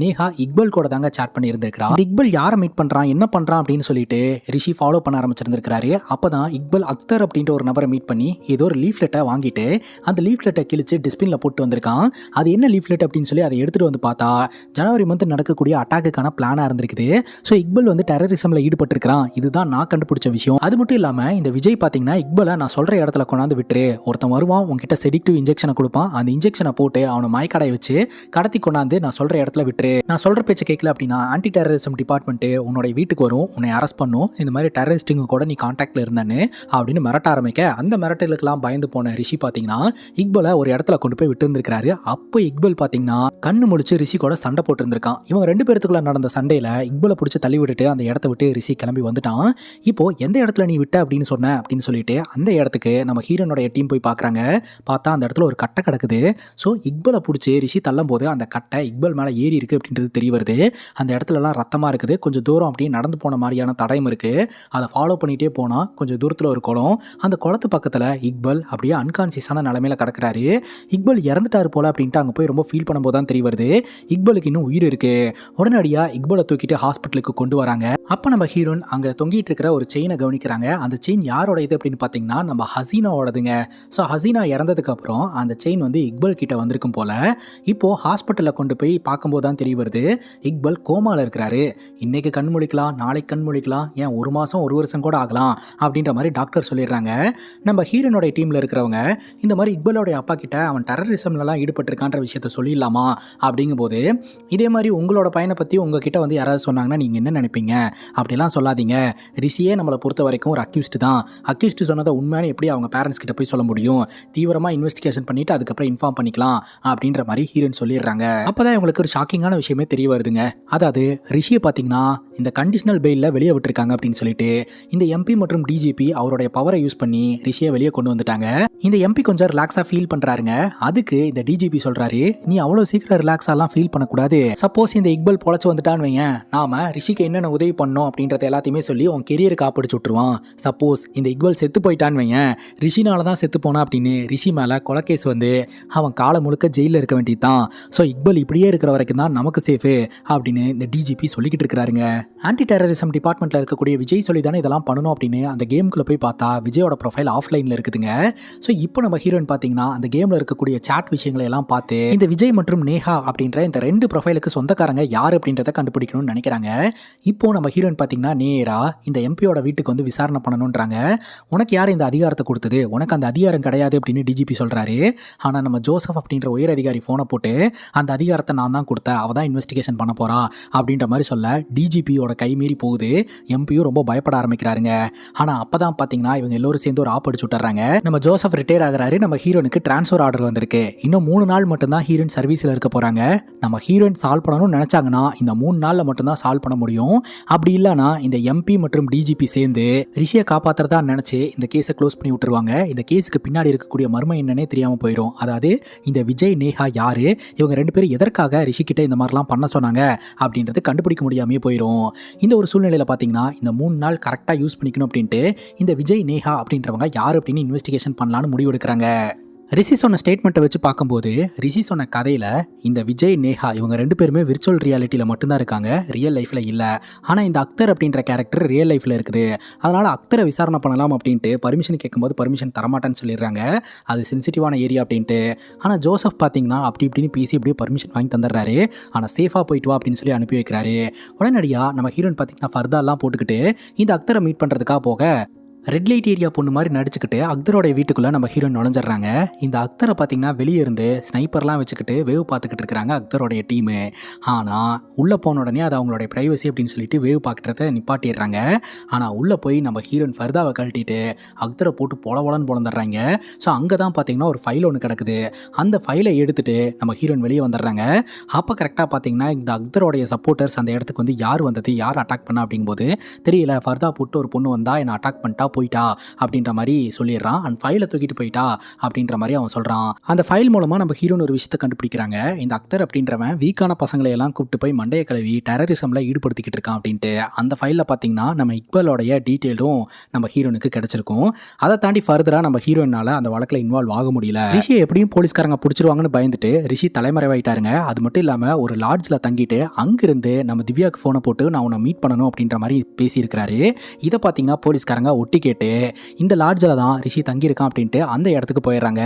நேஹா இக்பல் கூட தாங்க சாட் பண்ணி இருந்திருக்கிறா. இக்பல் யாரை மீட் பண்ணுறான் என்ன பண்ணுறான் அப்படின்னு சொல்லிட்டு ரிஷி ஃபாலோ பண்ண ஆரம்பிச்சிருந்திருக்காரு. அப்போ தான் இக்பல் அக்தர் அப்படின்ற ஒரு நபரை மீட் பண்ணி ஏதோ ஒரு லீஃப்லெட்டை வாங்கிட்டு அந்த லீஃப்லெட்டை கிழிச்சு டிஸ்பின்ல போட்டு வந்திருக்கான். அது என்ன லீஃப்லெட் அப்படின்னு சொல்லி அதை எடுத்துகிட்டு வந்து பார்த்தா ஜனவரி மந்த் நடக்கக்கூடிய அட்டாக் அட்டாக்குக்கான பிளானா இருந்திருக்குது. ஸோ இக்பல் வந்து டெரரிசம்ல ஈடுபட்டிருக்கிறான், இதுதான் நான் கண்டுபிடிச்ச விஷயம். அது மட்டும் இல்லாம இந்த விஜய் பாத்தீங்கன்னா இக்பலை நான் சொல்ற இடத்துல கொண்டாந்து விட்டுரு, ஒருத்தன் வருவான் உங்ககிட்ட செடிக்டிவ் இன்ஜெக்ஷனை கொடுப்பான், அந்த இன்ஜெக்ஷனை போட்டு அவனை மயக்கடைய வச்சு கடத்தி கொண்டாந்து நான் சொல்ற இடத்துல விட்டுரு, நான் சொல்ற பேச்சை கேட்கல அப்படின்னா ஆன்டி டெரரிசம் டிபார்ட்மெண்ட் உன்னோட வீட்டுக்கு வரும், உன்னை அரெஸ்ட் பண்ணும், இந்த மாதிரி டெரரிஸ்ட்டுங்க கூட நீ கான்டாக்ட்ல இருந்தானு அப்படின்னு மிரட்ட ஆரம்பிக்க அந்த மிரட்டலுக்கெல்லாம் பயந்து போன ரிஷி பாத்தீங்கன்னா இக்பலை ஒரு இடத்துல கொண்டு போய் விட்டு இருந்திருக்காரு. அப்போ இக்பல் பாத்தீங்கன்னா கண்ணு முழிச்சு ரிஷி கூட சண்டை போட்டு இருந்திருக்கான். இவங்க ரெண்டு பேருக்குள்ள நடந்த சண்டையில இக்பலை பிடிச்சி தள்ளி விட்டுட்டு அந்த இடத்த விட்டு ரிஷி கிளம்பி வந்துட்டான். இப்போ எந்த இடத்துல நீ விட்ட அப்படின்னு சொன்ன அப்படின்னு சொல்லிட்டு அந்த இடத்துக்கு நம்ம ஹீரோனோட டீம் போய் பாக்குறாங்க. பார்த்தா அந்த இடத்துல ஒரு கட்டை கிடக்குது. ஸோ இக்பலை பிடிச்சி ரிஷி தள்ளும் போது அந்த கட்டை இக்பல் மேல ஏறி இருக்கு அப்படின்றது தெரிய வருது. அந்த இடத்துல எல்லாம் ரத்தமா இருக்குது, கொஞ்சம் தூரம் அப்படியே நடந்து போன மாதிரியான தடயம் இருக்கு. அதை ஃபாலோ பண்ணிட்டே போனா கொஞ்சம் தூரத்துல ஒரு குளம், அந்த குளத்து பக்கத்துல இக்பல் அப்படியே அன்கான்சியஸான நிலைமையில கிடக்குறாரு. இக்பல் இறந்துட்டாரு போல அப்படின்ட்டு அங்கே போய் ரொம்ப ஃபீல் பண்ணும்போது தான் தெரிய வருது இக்பலுக்கு இன்னும் உயிர் இருக்கு. உடனடியாக இக்பலை தூக்கிட்டு ஹாஸ்பிட்டலுக்கு கொண்டு வராங்க. அப்போ நம்ம ஹீரோன் அங்கே தொங்கிட்டு இருக்கிற ஒரு செயினை கவனிக்கிறாங்க. அந்த செயின் யாரோட இது அப்படின்னு பார்த்தீங்கன்னா நம்ம ஹசீனாவோடதுங்க. ஸோ ஹசீனா இறந்ததுக்கு அப்புறம் அந்த செயின் வந்து இக்பல் கிட்ட வந்திருக்கும் போல. இப்போ ஹாஸ்பிட்டலில் கொண்டு போய் பார்க்கும்போது தான் தெரிய வருது இக்பல் கோமால இருக்கிறாரு. இன்னைக்கு கண் முழிக்கலாம், நாளைக்கு கண் முழிக்கலாம், ஏன் ஒரு மாதம் ஒரு வருஷம் கூட ஆகலாம் அப்படின்ற மாதிரி டாக்டர் சொல்லிடுறாங்க. நம்ம ஹீரோனோட டீமில் இருக்கிறவங்க இந்த மாதிரி இக்பலோடைய அப்பா கிட்ட அவன் டெரரிசம்லாம் ஈடுபட்டிருக்கான்ற விஷயத்த சொல்லிடலாமா அப்படிங்கும்போது, இதே மாதிரி உங்களோட பையனை பற்றி உங்ககிட்ட வந்து யாராவது சொன்னாங்கன்னா நீங்கள் என்ன நினைப்பீங்க, அப்படிலாம் சொல்லாதீங்க, ரிஷியே நம்மளை பொறுத்த வரைக்கும் ஒரு அக்யூஸ்டு தான், அக்யூஸ்டு சொன்னதை உண்மையான எப்படி அவங்க பேரண்ட்ஸ் கிட்ட போய் சொல்ல முடியும், தீவிரமாக இன்வெஸ்டிகேஷன் பண்ணிட்டு அதுக்கப்புறம் இன்ஃபார்ம் பண்ணிக்கலாம் அப்படின்ற மாதிரி ஹீரோன் சொல்லிடுறாங்க. அப்போதான் இவங்களுக்கு ஒரு ஷாக்கிங்கான விஷயமே தெரிய வருதுங்க. அதாவது ரிஷியை பார்த்தீங்கன்னா இந்த கண்டிஷனல் பெயிலில் வெளியே விட்டுருக்காங்க அப்படின்னு சொல்லிட்டு இந்த எம்பி மற்றும் டிஜிபி அவருடைய பவரை யூஸ் பண்ணி ரிஷியை வெளியே கொண்டு வந்துட்டாங்க. இந்த எம்பி கொஞ்சம் ரிலாக்ஸாக ஃபீல் பண்ணுறாருங்க. அதுக்கு இந்த டிஜிபி சொல்கிறாரு, நீ அவ்வளோ சீக்கிரம் ரிலாக்ஸாலாம் ஃபீல் பண்ணக்கூடாது, சப்போஸ் இந்த இக்பல் பொழைச்சு வந்துட்டான்னு வையன், நாம ரிஷிக்கு என்னென்ன உதவி பண்ணோம் அப்படின்றத எல்லாத்தையுமே சொல்லி உன் கெரியரை காப்பிடிச்சு விட்டுருவான். சப்போஸ் இந்த இக்பல் செத்து போயிட்டான்னு வையன், ரிஷினால தான் செத்து போனா அப்படின்னு ரிஷி மேலே கொலைகேஸ் வந்து அவன் காலம் முழுக்க ஜெயிலில் இருக்க வேண்டியதுதான். ஸோ இக்பல் இப்படியே இருக்கிற வரைக்கும் தான் நமக்கு சேஃபு அப்படின்னு இந்த டிஜிபி சொல்லிக்கிட்டு இருக்கிறாருங்க. ஆன்டி டெரரிசம் டிபார்ட்மெண்ட்டில் இருக்கக்கூடிய விஜய் சொல்லி தானே இதெல்லாம் பண்ணணும் அப்படின்னு அந்த கேமுக்குள்ளே போய் பார்த்தா விஜயோட ப்ரொஃபைல் ஆஃப்லைனில் இருக்குதுங்க. ஸோ இப்போ நம்ம ஹீரோயின் பார்த்தீங்கன்னா அந்த கேமில் இருக்கக்கூடிய சாட் விஷயங்களை எல்லாம் பார்த்து இந்த விஜய் மற்றும் நேஹா அப்படின்ற இந்த ரெண்டு ப்ரொஃபைலுக்கு சொந்தக்காரங்க யார் அப்படின்றத கண்டுபிடிக்கணும்னு நினைக்கிறாங்க. இப்போ நம்ம ஹீரோயின் பார்த்தீங்கன்னா நேரா இந்த எம்பியோட வீட்டுக்கு வந்து விசாரணை பண்ணணுன்றாங்க. உனக்கு யார் இந்த அதிகாரத்தை கொடுத்தது, உனக்கு அந்த அதிகாரம் கிடையாது அப்படின்னு டிஜிபி சொல்கிறாரு. ஆனால் நம்ம ஜோசப் அப்படின்ற உயர் அதிகாரி ஃபோனை போட்டு அந்த அதிகாரத்தை நான் தான் கொடுத்தேன், அவள் தான் இன்வெஸ்டிகேஷன் பண்ண போறா அப்படின்ற மாதிரி சொல்ல டிஜிபியோட கை மீறி போகுது. எம்பியும் ரொம்ப பயப்பட ஆரம்பிக்கிறாருங்க. ஆனால் அப்போ தான் பார்த்தீங்கன்னா இவங்க எல்லோரும் சேர்ந்து ஒரு ஆப் அடிச்சு விட்டுறாங்க. நம்ம ஜோசப் ரிட்டையர்ட் ஆகிறாரு. நம்ம ஹீரோனுக்கு டிரான்ஸ்ஃபர் ஆர்டர் வந்திருக்கு. இன்னும் 3 நாள் மட்டும்தான் ஹீரோயின் சர்வீஸில் இருக்க போகிறாங்க. நம்ம ஹீரோயின் சால்வ் பண்ணணும்னு நினச்சாங்கன்னா இந்த 3 நாளில் மட்டும்தான் சால்வ் பண்ண முடியும். அப்படி இல்லைனா இந்த எம்பி மற்றும் டிஜிபி சேர்ந்து ரிஷியை காப்பாற்றுறதா நினச்சி இந்த கேஸை க்ளோஸ் பண்ணி விட்டுருவாங்க. இந்த கேஸுக்கு பின்னாடி இருக்கக்கூடிய மர்மம் என்னன்னே தெரியாமல் போயிடும். அதாவது இந்த விஜய் நேஹா யாரு, இவங்க ரெண்டு பேரும் எதற்காக ரிஷிக்கிட்ட இந்த மாதிரிலாம் பண்ண சொன்னாங்க அப்படின்றது கண்டுபிடிக்க முடியாமே போயிடும். இந்த ஒரு சூழ்நிலையில் பார்த்தீங்கன்னா இந்த 3 நாள் கரெக்டாக யூஸ் பண்ணிக்கணும் அப்படின்ட்டு இந்த விஜய் நேஹா அப்படின்றவங்க யார் அப்படின்னு இன்வெஸ்டிகேஷன் பண்ணலான்னு முடிவெடுக்கிறாங்க. ரிஷி சொன்ன ஸ்டேட்மெண்ட்டை வச்சு பார்க்கும்போது ரிஷி சொன்ன கதையில் இந்த விஜய் நேஹா இவங்க ரெண்டு பேருமே விர்ச்சுவல் ரியாலிட்டியில் மட்டும்தான் இருக்காங்க, ரியல் லைஃப்பில் இல்லை. ஆனால் இந்த அக்தர் அப்படின்ற கேரக்டர் ரியல் லைஃப்பில் இருக்குது. அதனால் அக்தரை விசாரணை பண்ணலாம் அப்படின்ட்டு பர்மிஷன் கேட்கும்போது பர்மிஷன் தரமாட்டேன்னு சொல்லிடுறாங்க. அது சென்சிட்டிவான ஏரியா அப்படின்ட்டு. ஆனால் ஜோசப் பார்த்தீங்கன்னா அப்படி இப்படின்னு பேசி இப்படியே பர்மிஷன் வாங்கி தந்துடுறாரு. ஆனால் சேஃபாக போயிட்டு வா அப்படின்னு சொல்லி அனுப்பி வைக்கிறாரு. உடனடியாக நம்ம ஹீரோயின் பார்த்தீங்கன்னா ஃபர்தாலாம் போட்டுக்கிட்டு இந்த அக்தரை மீட் பண்ணுறதுக்காக போக ரெட் லைட் ஏரியா பொண்ணு மாதிரி நடிச்சுக்கிட்டு அக்தரோட வீட்டுக்குள்ளே நம்ம ஹீரோயின் நுழைஞ்சிடறாங்க. இந்த அக்தரை பார்த்தீங்கன்னா வெளியே இருந்து ஸ்னைப்பர்லாம் வச்சுக்கிட்டு வேவ் பார்த்துக்கிட்டு இருக்கிறாங்க அக்தரோடைய டீமு. ஆனால் உள்ளே போன உடனே அது அவங்களுடைய ப்ரைவசி அப்படின்னு சொல்லிட்டு வேவ் பார்க்குறத நிப்பாட்டிடுறாங்க. ஆனால் உள்ளே போய் நம்ம ஹீரோயின் ஃபர்தாவை கழட்டிட்டு அக்தரை போட்டு பொலன்னு பொழந்துடுறாங்க. ஸோ அங்கே தான் பார்த்தீங்கன்னா ஒரு ஃபைல் ஒன்று கிடக்குது. அந்த ஃபைலை எடுத்துகிட்டு நம்ம ஹீரோயின் வெளியே வந்துடுறாங்க. அப்போ கரெக்டாக பார்த்தீங்கன்னா இந்த அக்தரோடைய சப்போர்ட்டர்ஸ் அந்த இடத்துக்கு வந்து யார் வந்தது, யார் அட்டாக் பண்ணா அப்படிங்கும்போது தெரியல, ஃபர்தா போட்டு ஒரு பொண்ணு வந்தா என்னை அட்டாக் பண்ணிட்டா போயிட்டா அப்படின்ற மாதிரி சொல்லிடுறான். அந்த ஃபைலை தூக்கிட்டு போயிட்டா அப்படின்ற மாதிரி அவன் சொல்றான். அந்த ஃபைல் மூலமா நம்ம ஹீரோன் ஒரு விஷயத்தை கண்டுபிடிக்கிறாங்க. இந்த அக்தர் அப்படின்றவன் வீக்கான பசங்களை எல்லாம் கூப்பிட்டு போய் மண்டைய கழுவி டெரரிசம்ல ஈடுபடுத்திக்கிட்டு இருக்கான் அப்படின்ட்டு அந்த ஃபைலில் பார்த்தீங்கன்னா நம்ம இக்பலோடைய டீட்டெயிலும் நம்ம ஹீரோனுக்கு கிடைச்சிருக்கும். அதை தாண்டி ஃபர்தரா நம்ம ஹீரோயினால அந்த வழக்கில் இன்வால்வ் ஆக முடியல. ரிஷியை எப்படியும் போலீஸ்காரங்க பிடிச்சிருவாங்கன்னு பயந்துட்டு ரிஷி தலைமறைவாயிட்டாருங்க. அது மட்டும் இல்லாமல் ஒரு லாட்ஜில் தங்கிட்டு அங்கிருந்து நம்ம திவ்யாவுக்கு ஃபோனை போட்டு நான் உன்னை மீட் பண்ணணும் அப்படின்ற மாதிரி பேசியிருக்கிறாரு. இதை பார்த்தீங்கன்னா போலீஸ்காரங்க ஒட்டி கேட்டு இந்த லாட்ஜில் தான் ரிஷி தங்கியிருக்கான் அப்படின்ட்டு அந்த இடத்துக்கு போயிடுறாங்க.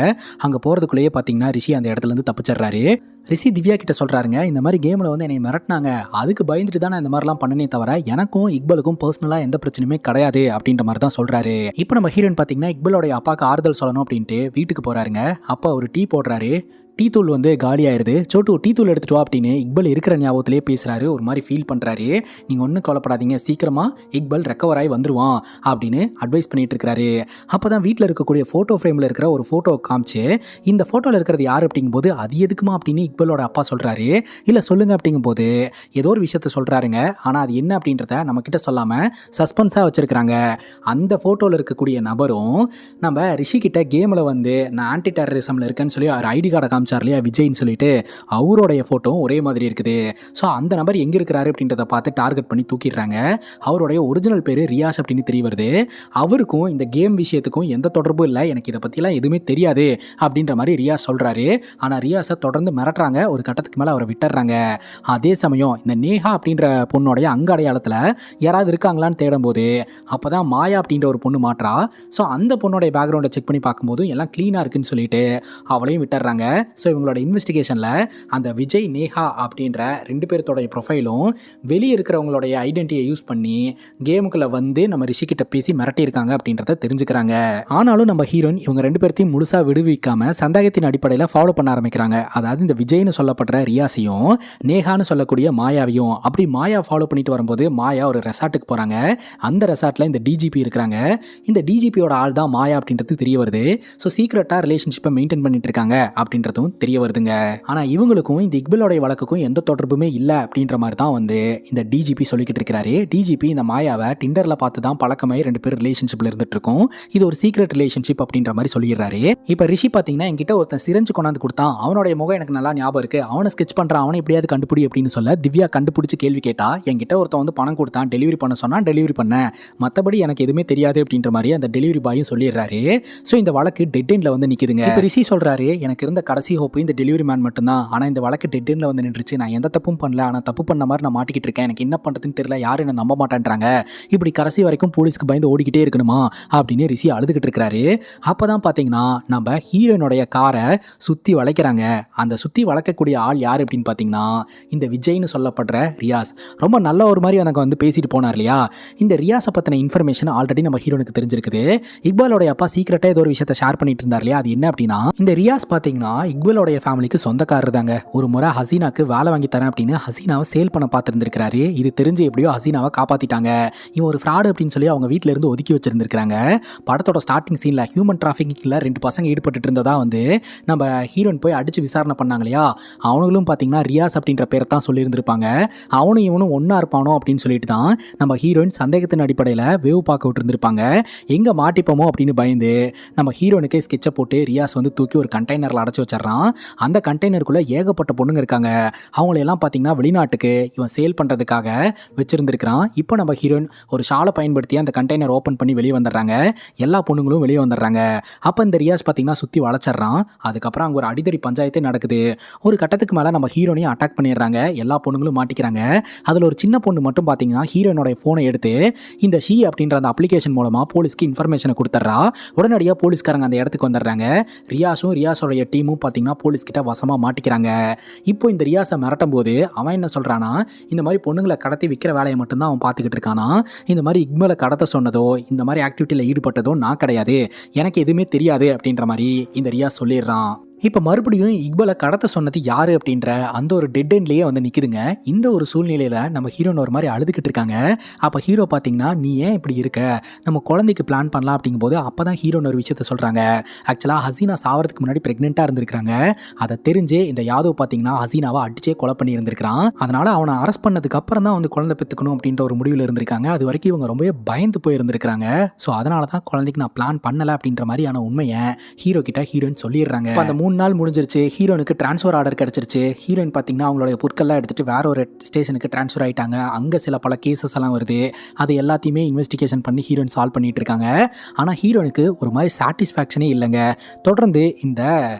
அங்கே போகிறதுக்குள்ளேயே பார்த்தீங்கன்னா ரிஷி அந்த இடத்துலேருந்து தப்பிச்சிடுறாரு. ரிஷி திவ்யா கிட்ட சொல்கிறாருங்க, இந்த மாதிரி கேமில் வந்து என்னை மிரட்டினாங்க, அதுக்கு பயந்துட்டு தான் நான் இந்த மாதிரிலாம் பண்ணனே தவிர எனக்கும் இக்பலுக்கும் பர்சனலாக எந்த பிரச்சனையுமே கிடையாது அப்படின்ற மாதிரி தான் சொல்கிறாரு. இப்போ நம்ம ஹீரோயின் பார்த்தீங்கன்னா இக்பலோடைய அப்பாவுக்கு ஆறுதல் சொல்லணும் அப்படின்ட்டு வீட்டுக்கு போகிறாருங்க. அப்போ ஒரு டீ போடுறாரு. டீ தூள் வந்து காலி ஆயிடுது. சோட்டு டீ தூள் எடுத்துட்டு வா அப்படின்னு இக்பல் இருக்கிற ஞாபகத்திலே பேசுறாரு. ஒரு மாதிரி ஃபீல் பண்றாரு. நீங்க ஒன்றும் கவலைப்படாதீங்க, சீக்கிரமா இக்பல் ரெக்கவர் ஆகி வந்துருவான் அப்படின்னு அட்வைஸ் பண்ணிட்டு இருக்காரு. அப்பதான் வீட்டில் இருக்கக்கூடிய போட்டோ ஃப்ரேம்ல இருக்கிற ஒரு போட்டோ காமிச்சு, இந்த போட்டோல இருக்கிறது யார் அப்படிங்கும்போது அது எதுக்குமா அப்படின்னு இக்பலோட அப்பா சொல்றாரு. இல்ல சொல்லுங்க அப்படிங்கும்போது ஏதோ ஒரு விஷயத்த சொல்றாருங்க. ஆனா அது என்ன அப்படின்றத நம்ம கிட்ட சொல்லாம சஸ்பென்ஸா வச்சிருக்காங்க. அந்த போட்டோல இருக்கக்கூடிய நபரும் நம்ம ரிஷி கிட்ட கேம்ல வந்து நான் ஆன்டி டெரரிசம்ல இருக்கேன்னு சொல்லி ஒரு ஐடி கார்டை இல்லையா விஜய்ன்னு சொல்லிட்டு அவருடைய போட்டோவும் ஒரே மாதிரி இருக்குது. ஸோ அந்த நபர் எங்க இருக்கிறாரு அப்படின்றத பார்த்து டார்கெட் பண்ணி தூக்கிடுறாங்க. அவருடைய ஒரிஜினல் பேரு ரியாஸ் அப்படின்னு தெரிய வருது. அவருக்கும் இந்த கேம் விஷயத்துக்கும் எந்த தொடர்பும் இல்லை, எனக்கு இதை பற்றிலாம் எதுவுமே தெரியாது அப்படின்ற மாதிரி ரியாஸ் சொல்றாரு. ஆனால் ரியாஸை தொடர்ந்து மிரட்டுறாங்க. ஒரு கட்டத்துக்கு மேலே அவரை விட்டுறாங்க. அதே சமயம் இந்த நேஹா அப்படின்ற பொண்ணுடைய அங்க அடையாளத்தில் யாராவது இருக்காங்களான்னு தேடும்போது அப்போதான் மாயா அப்படின்ற ஒரு பொண்ணு மாற்றா. ஸோ அந்த பொண்ணுடைய பேக்ரவுண்டை செக் பண்ணி பார்க்கும்போது எல்லாம் க்ளீனாக இருக்குன்னு சொல்லிட்டு அவளையும் விட்டுறாங்க. ஸோ இவங்களோட இன்வெஸ்டிகேஷனில் அந்த விஜய் நேஹா அப்படின்ற 2 பேர்த்தோடைய ப்ரொஃபைலும் வெளியே இருக்கிறவங்களுடைய ஐடென்டிட்டியை யூஸ் பண்ணி கேமுக்குள்ளே வந்து நம்ம ரிஷிக்கிட்ட பேசி மிரட்டியிருக்காங்க அப்படின்றத தெரிஞ்சுக்கிறாங்க. ஆனாலும் நம்ம ஹீரோயின் இவங்க 2 பேர்த்தையும் முழுசாக விடுவிக்காம சந்தேகத்தின் அடிப்படையில் ஃபாலோ பண்ண ஆரம்பிக்கிறாங்க. அதாவது இந்த விஜய்னு சொல்லப்படுற ரியாஸையும் நேஹான்னு சொல்லக்கூடிய மாயாவையும். அப்படி மாயா ஃபாலோ பண்ணிட்டு வரும்போது மாயா ஒரு ரெசார்ட்டுக்கு போகிறாங்க. அந்த ரெசார்ட்டில் இந்த டிஜிபி இருக்கிறாங்க. இந்த டிஜிபியோட ஆள் தான் மாயா அப்படின்றது தெரிய வருது. ஸோ சீக்ரெட்டாக ரிலேஷன்ஷிப்பை மெயின்டைன் பண்ணிட்டு இருக்காங்க அப்படின்றதும் தெரிய வருதுங்க. ஆனா இவங்களுக்கும் இந்த இக்பலோடைய வழக்குக்கும் எந்த தொடர்புமே இல்லை அப்படின்ற மாதிரி தான் வந்து இந்த டிஜிபி சொல்லிக்கிட்டு இருக்கிறாரு. டிஜிபி இந்த மாயாவை டிண்டர்ல பார்த்து தான் பழக்கமாயி 2 பேர் ரிலேஷன்ஷிப்ல இருந்துட்டு இருக்கும். இது ஒரு சீக்ரெட் ரிலேஷன்ஷிப் அப்படின்ற மாதிரி சொல்லிடுறாரு. இப்ப ரிஷி பாத்தீங்கன்னா என்கிட்ட ஒருத்தன் சிரஞ்சு கொண்டாந்து கொடுத்தான், அவனுடைய முகம் எனக்கு நல்லா ஞாபகம் இருக்கு, அவனை ஸ்கெச் பண்றான், அவனை எப்படியாவது கண்டுபிடி அப்படின்னு சொல்ல திவ்யா கண்டுபிடிச்சு கேள்வி கேட்டா, என்கிட்ட ஒருத்தன் வந்து பணம் கொடுத்தான், டெலிவரி பண்ண சொன்னா டெலிவரி பண்ண, மற்றபடி எனக்கு எதுவுமே தெரியாது அப்படின்ற மாதிரி அந்த டெலிவரி பாயும் சொல்லிடுறாரு. ஸோ இந்த வழக்கு டெட் எண்ட்ல வந்து நிக்குதுங்க. இப்ப ரிஷி சொல்றாரு, எனக்கு இருந்த கடைசி ஹோப் இந்த டெலிவரி மேன் மட்டும்தான். ஆனால் இந்த வழக்கு டெட் எண்ட்ல வந்து நின்றுச்சு, நான் எந்த தப்பும் பண்ணல, ஆனால் தப்பு பண்ண மாதிரி நான் மாட்டிக்கிட்டு இருக்கேன், எனக்கு என்ன பண்ணுறதுன்னு தெரியல, யாரும் என்ன நம்ப மாட்டேன்றாங்க, இப்படி கடைசி வரைக்கும் போலீஸ்க்கு பயந்து ஓடிக்கிட்டே இருக்கணுமா அப்படின்னு ரிஷி அழுதுகிட்டு இருக்கிறாரு. அப்போதான் பார்த்தீங்கன்னா நம்ம ஹீரோயினுடைய காரை சுற்றி வளைக்கிறாங்க. அந்த சுற்றி வளைக்கக்கூடிய ஆள் யார் அப்படின்னு பார்த்தீங்கன்னா இந்த விஜய்னு சொல்லப்படுற ரியாஸ். ரொம்ப நல்ல ஒரு மாதிரி எனக்கு வந்து பேசிட்டு போனார் இல்லையா. இந்த ரியாஸை பற்றின இன்ஃபர்மேஷன் ஆல்ரெடி நம்ம ஹீரோனுக்கு தெரிஞ்சிருக்குது. இக்பாலோடைய அப்பா சீக்கிரட்டாக ஏதோ ஒரு விஷயத்தை ஷேர் பண்ணிட்டு இருந்தார் இல்லையா. அது என்ன அப்படின்னா இந்த ரியாஸ் பார்த்தீங்கன்னா இக்பலோடைய ஃபேமிலிக்கு சொந்தக்காரர் தாங்க. ஒரு முறை ஹசீனாக்கு வேலை வாங்கி தரேன் அப்படின்னு ஹசீனாவை சேல் பண்ண பார்த்துருந்துருக்காரு. இது தெரிஞ்சு எப்படியோ ஹசீனாவை காப்பாற்றிட்டாங்க. இவன் ஒரு ஃப்ராடு அப்படின்னு சொல்லி அவங்க வீட்டில இருந்து ஒதுக்கி வச்சிருந்திருக்காங்க. படத்தோட ஸ்டார்டிங் சீனில் ஹியூமன் டிராஃபிக்கிங்கில் 2 பசங்க ஈடுபட்டு இருந்ததா வந்து நம்ம ஹீரோயின் போய் அடிச்சு விசாரணை பண்ணாங்க இல்லையா. அவனுங்களும் பார்த்தீங்கன்னா ரியாஸ் அப்படின்ற பேரை தான் சொல்லியிருந்திருப்பாங்க. அவனும் இவனும் ஒன்றா இருப்பானோ அப்படின்னு சொல்லிட்டு தான் நம்ம ஹீரோயின் சந்தேகத்தின் அடிப்படையில் வேவு பார்க்க விட்டுருந்துருப்பாங்க. எங்கே மாட்டிப்போமோ அப்படின்னு பயந்து நம்ம ஹீரோனுக்கே ஸ்கெட்சை போட்டு ரியாஸ் வந்து தூக்கி ஒரு கண்டெய்னரில் அடைச்சி வச்சிடறான். அந்த கண்டெய்னருக்குள்ளே ஏகப்பட்ட பொண்ணுங்க இருக்காங்க. அவங்களையெல்லாம் பார்த்தீங்கன்னா வெளிநாட்டுக்கு இவன் சேல் பண்ணுறதுக்காக வச்சிருந்துருக்கிறான். இப்போ நம்ம ஹீரோயின் ஒரு ஷாலை பயன்படுத்தி அந்த கண்டெய்னர் ஓப்பன் பண்ணி வெளியே வந்துடுறாங்க. எல்லா பொண்ணுங்களும் வெளியே வந்துடுறாங்க. அப்போ இந்த ரியாஸ் பார்த்தீங்கன்னா சுற்றி வளைச்சிட்றான். அதுக்கப்புறம் அங்கே ஒரு அடிதடி பஞ்சாயத்தே நடக்குது. ஒரு கட்டத்துக்கு மேலே நம்ம ஹீரோனையும் அட்டாக் பண்ணிடுறாங்க. எல்லா பொண்ணுங்களும் மாட்டிக்கிறாங்க. அதில் ஒரு சின்ன பொண்ணு மட்டும் பார்த்தீங்கன்னா ஹீரோனோட ஃபோனை எடுத்து இந்த ஷீ அப்படின்ற அந்த அப்ளிகேஷன் மூலமாக போலீஸ்க்கு இன்ஃபர்மேஷனை கொடுத்துட்றா. உடனடியாக போலீஸ்காரங்க அந்த இடத்துக்கு வந்துடுறாங்க. ரியாஸும் ரியாஸோடைய டீமும் பார்த்தீங்கன்னா போலீஸ்கிட்ட வசமாக மாட்டிக்கிறாங்க. இப்போ இந்த ரியாஸை மிரட்டும் போது அவன் என்ன சொல்கிறானா, இந்த மாதிரி பொண்ணுங்களை கடத்தி விற்கிற வேலையை மட்டும்தான் அவன் பார்த்துக்கிட்டு இருக்கானா. இந்த மாதிரி இக்மலை கடத்த சொன்னதோ இந்த மாதிரி ஆக்டிவிட்டியில் ஈடுபட்டதோ நான் கிடையாது, எனக்கு எதுவுமே தெரியாது அப்படின்ற மாதிரி இந்த ரியாஸ் சொல்லிடுறான். இப்போ மறுபடியும் இக்பலை கடத்த சொன்னது யாரு அப்படின்ற அந்த ஒரு டெட் எண்ட்லேயே வந்து நிற்குதுங்க. இந்த ஒரு சூழ்நிலையில் நம்ம ஹீரோன்னு ஒரு மாதிரி அழுதுகிட்டு இருக்காங்க. அப்போ ஹீரோ பார்த்தீங்கன்னா நீ ஏன் இப்படி இருக்க, நம்ம குழந்தைக்கு பிளான் பண்ணலாம் அப்படிங்கும்போது அப்போ தான் ஹீரோன்னு ஒரு விஷயத்த சொல்கிறாங்க. ஆக்சுவலாக ஹசீனா சாவறதுக்கு முன்னாடி ப்ரெக்னெண்ட்டாக இருந்திருக்காங்க. அதை தெரிஞ்சு இந்த யாதவ் பார்த்தீங்கன்னா ஹசீனாவை அடிச்சே கொலை பண்ணி இருந்திருக்கிறான். அதனால் அவனை அரெஸ்ட் பண்ணதுக்கு அப்புறம் தான் வந்து குழந்தை பெற்றுக்கணும் அப்படின்ற ஒரு முடிவில் இருந்திருக்காங்க. அது வரைக்கும் இவங்க ரொம்பவே பயந்து போயிருந்திருக்கிறாங்க. ஸோ அதனால தான் குழந்தைக்கு நான் பிளான் பண்ணலை அப்படின்ற மாதிரியான உண்மையை ஹீரோ கிட்ட ஹீரோயின் சொல்லிடுறாங்க. அந்த 3 நாள் முடிஞ்சிருச்சு. ஹீரோனுக்கு ட்ரான்ஸ்ஃபர் ஆர்டர் கிடைச்சிருச்சு. ஹீரோயின் பார்த்தீங்கன்னா அவங்களுடைய பொருட்கள்லாம் எடுத்துட்டு வேற ஒரு ஸ்டேஷனுக்கு ட்ரான்ஸ்ஃபர் ஆயிட்டாங்க. அங்கே சில பல கேசஸ் எல்லாம் வருது. அது எல்லாத்தையுமே இன்வெஸ்டிகேஷன் பண்ணி ஹீரோயின் சால்வ் பண்ணிட்டு இருக்காங்க. ஆனால் ஹீரோனுக்கு ஒரு மாதிரி சாட்டிஸ்ஃபேக்ஷனே இல்லைங்க. தொடர்ந்து இந்த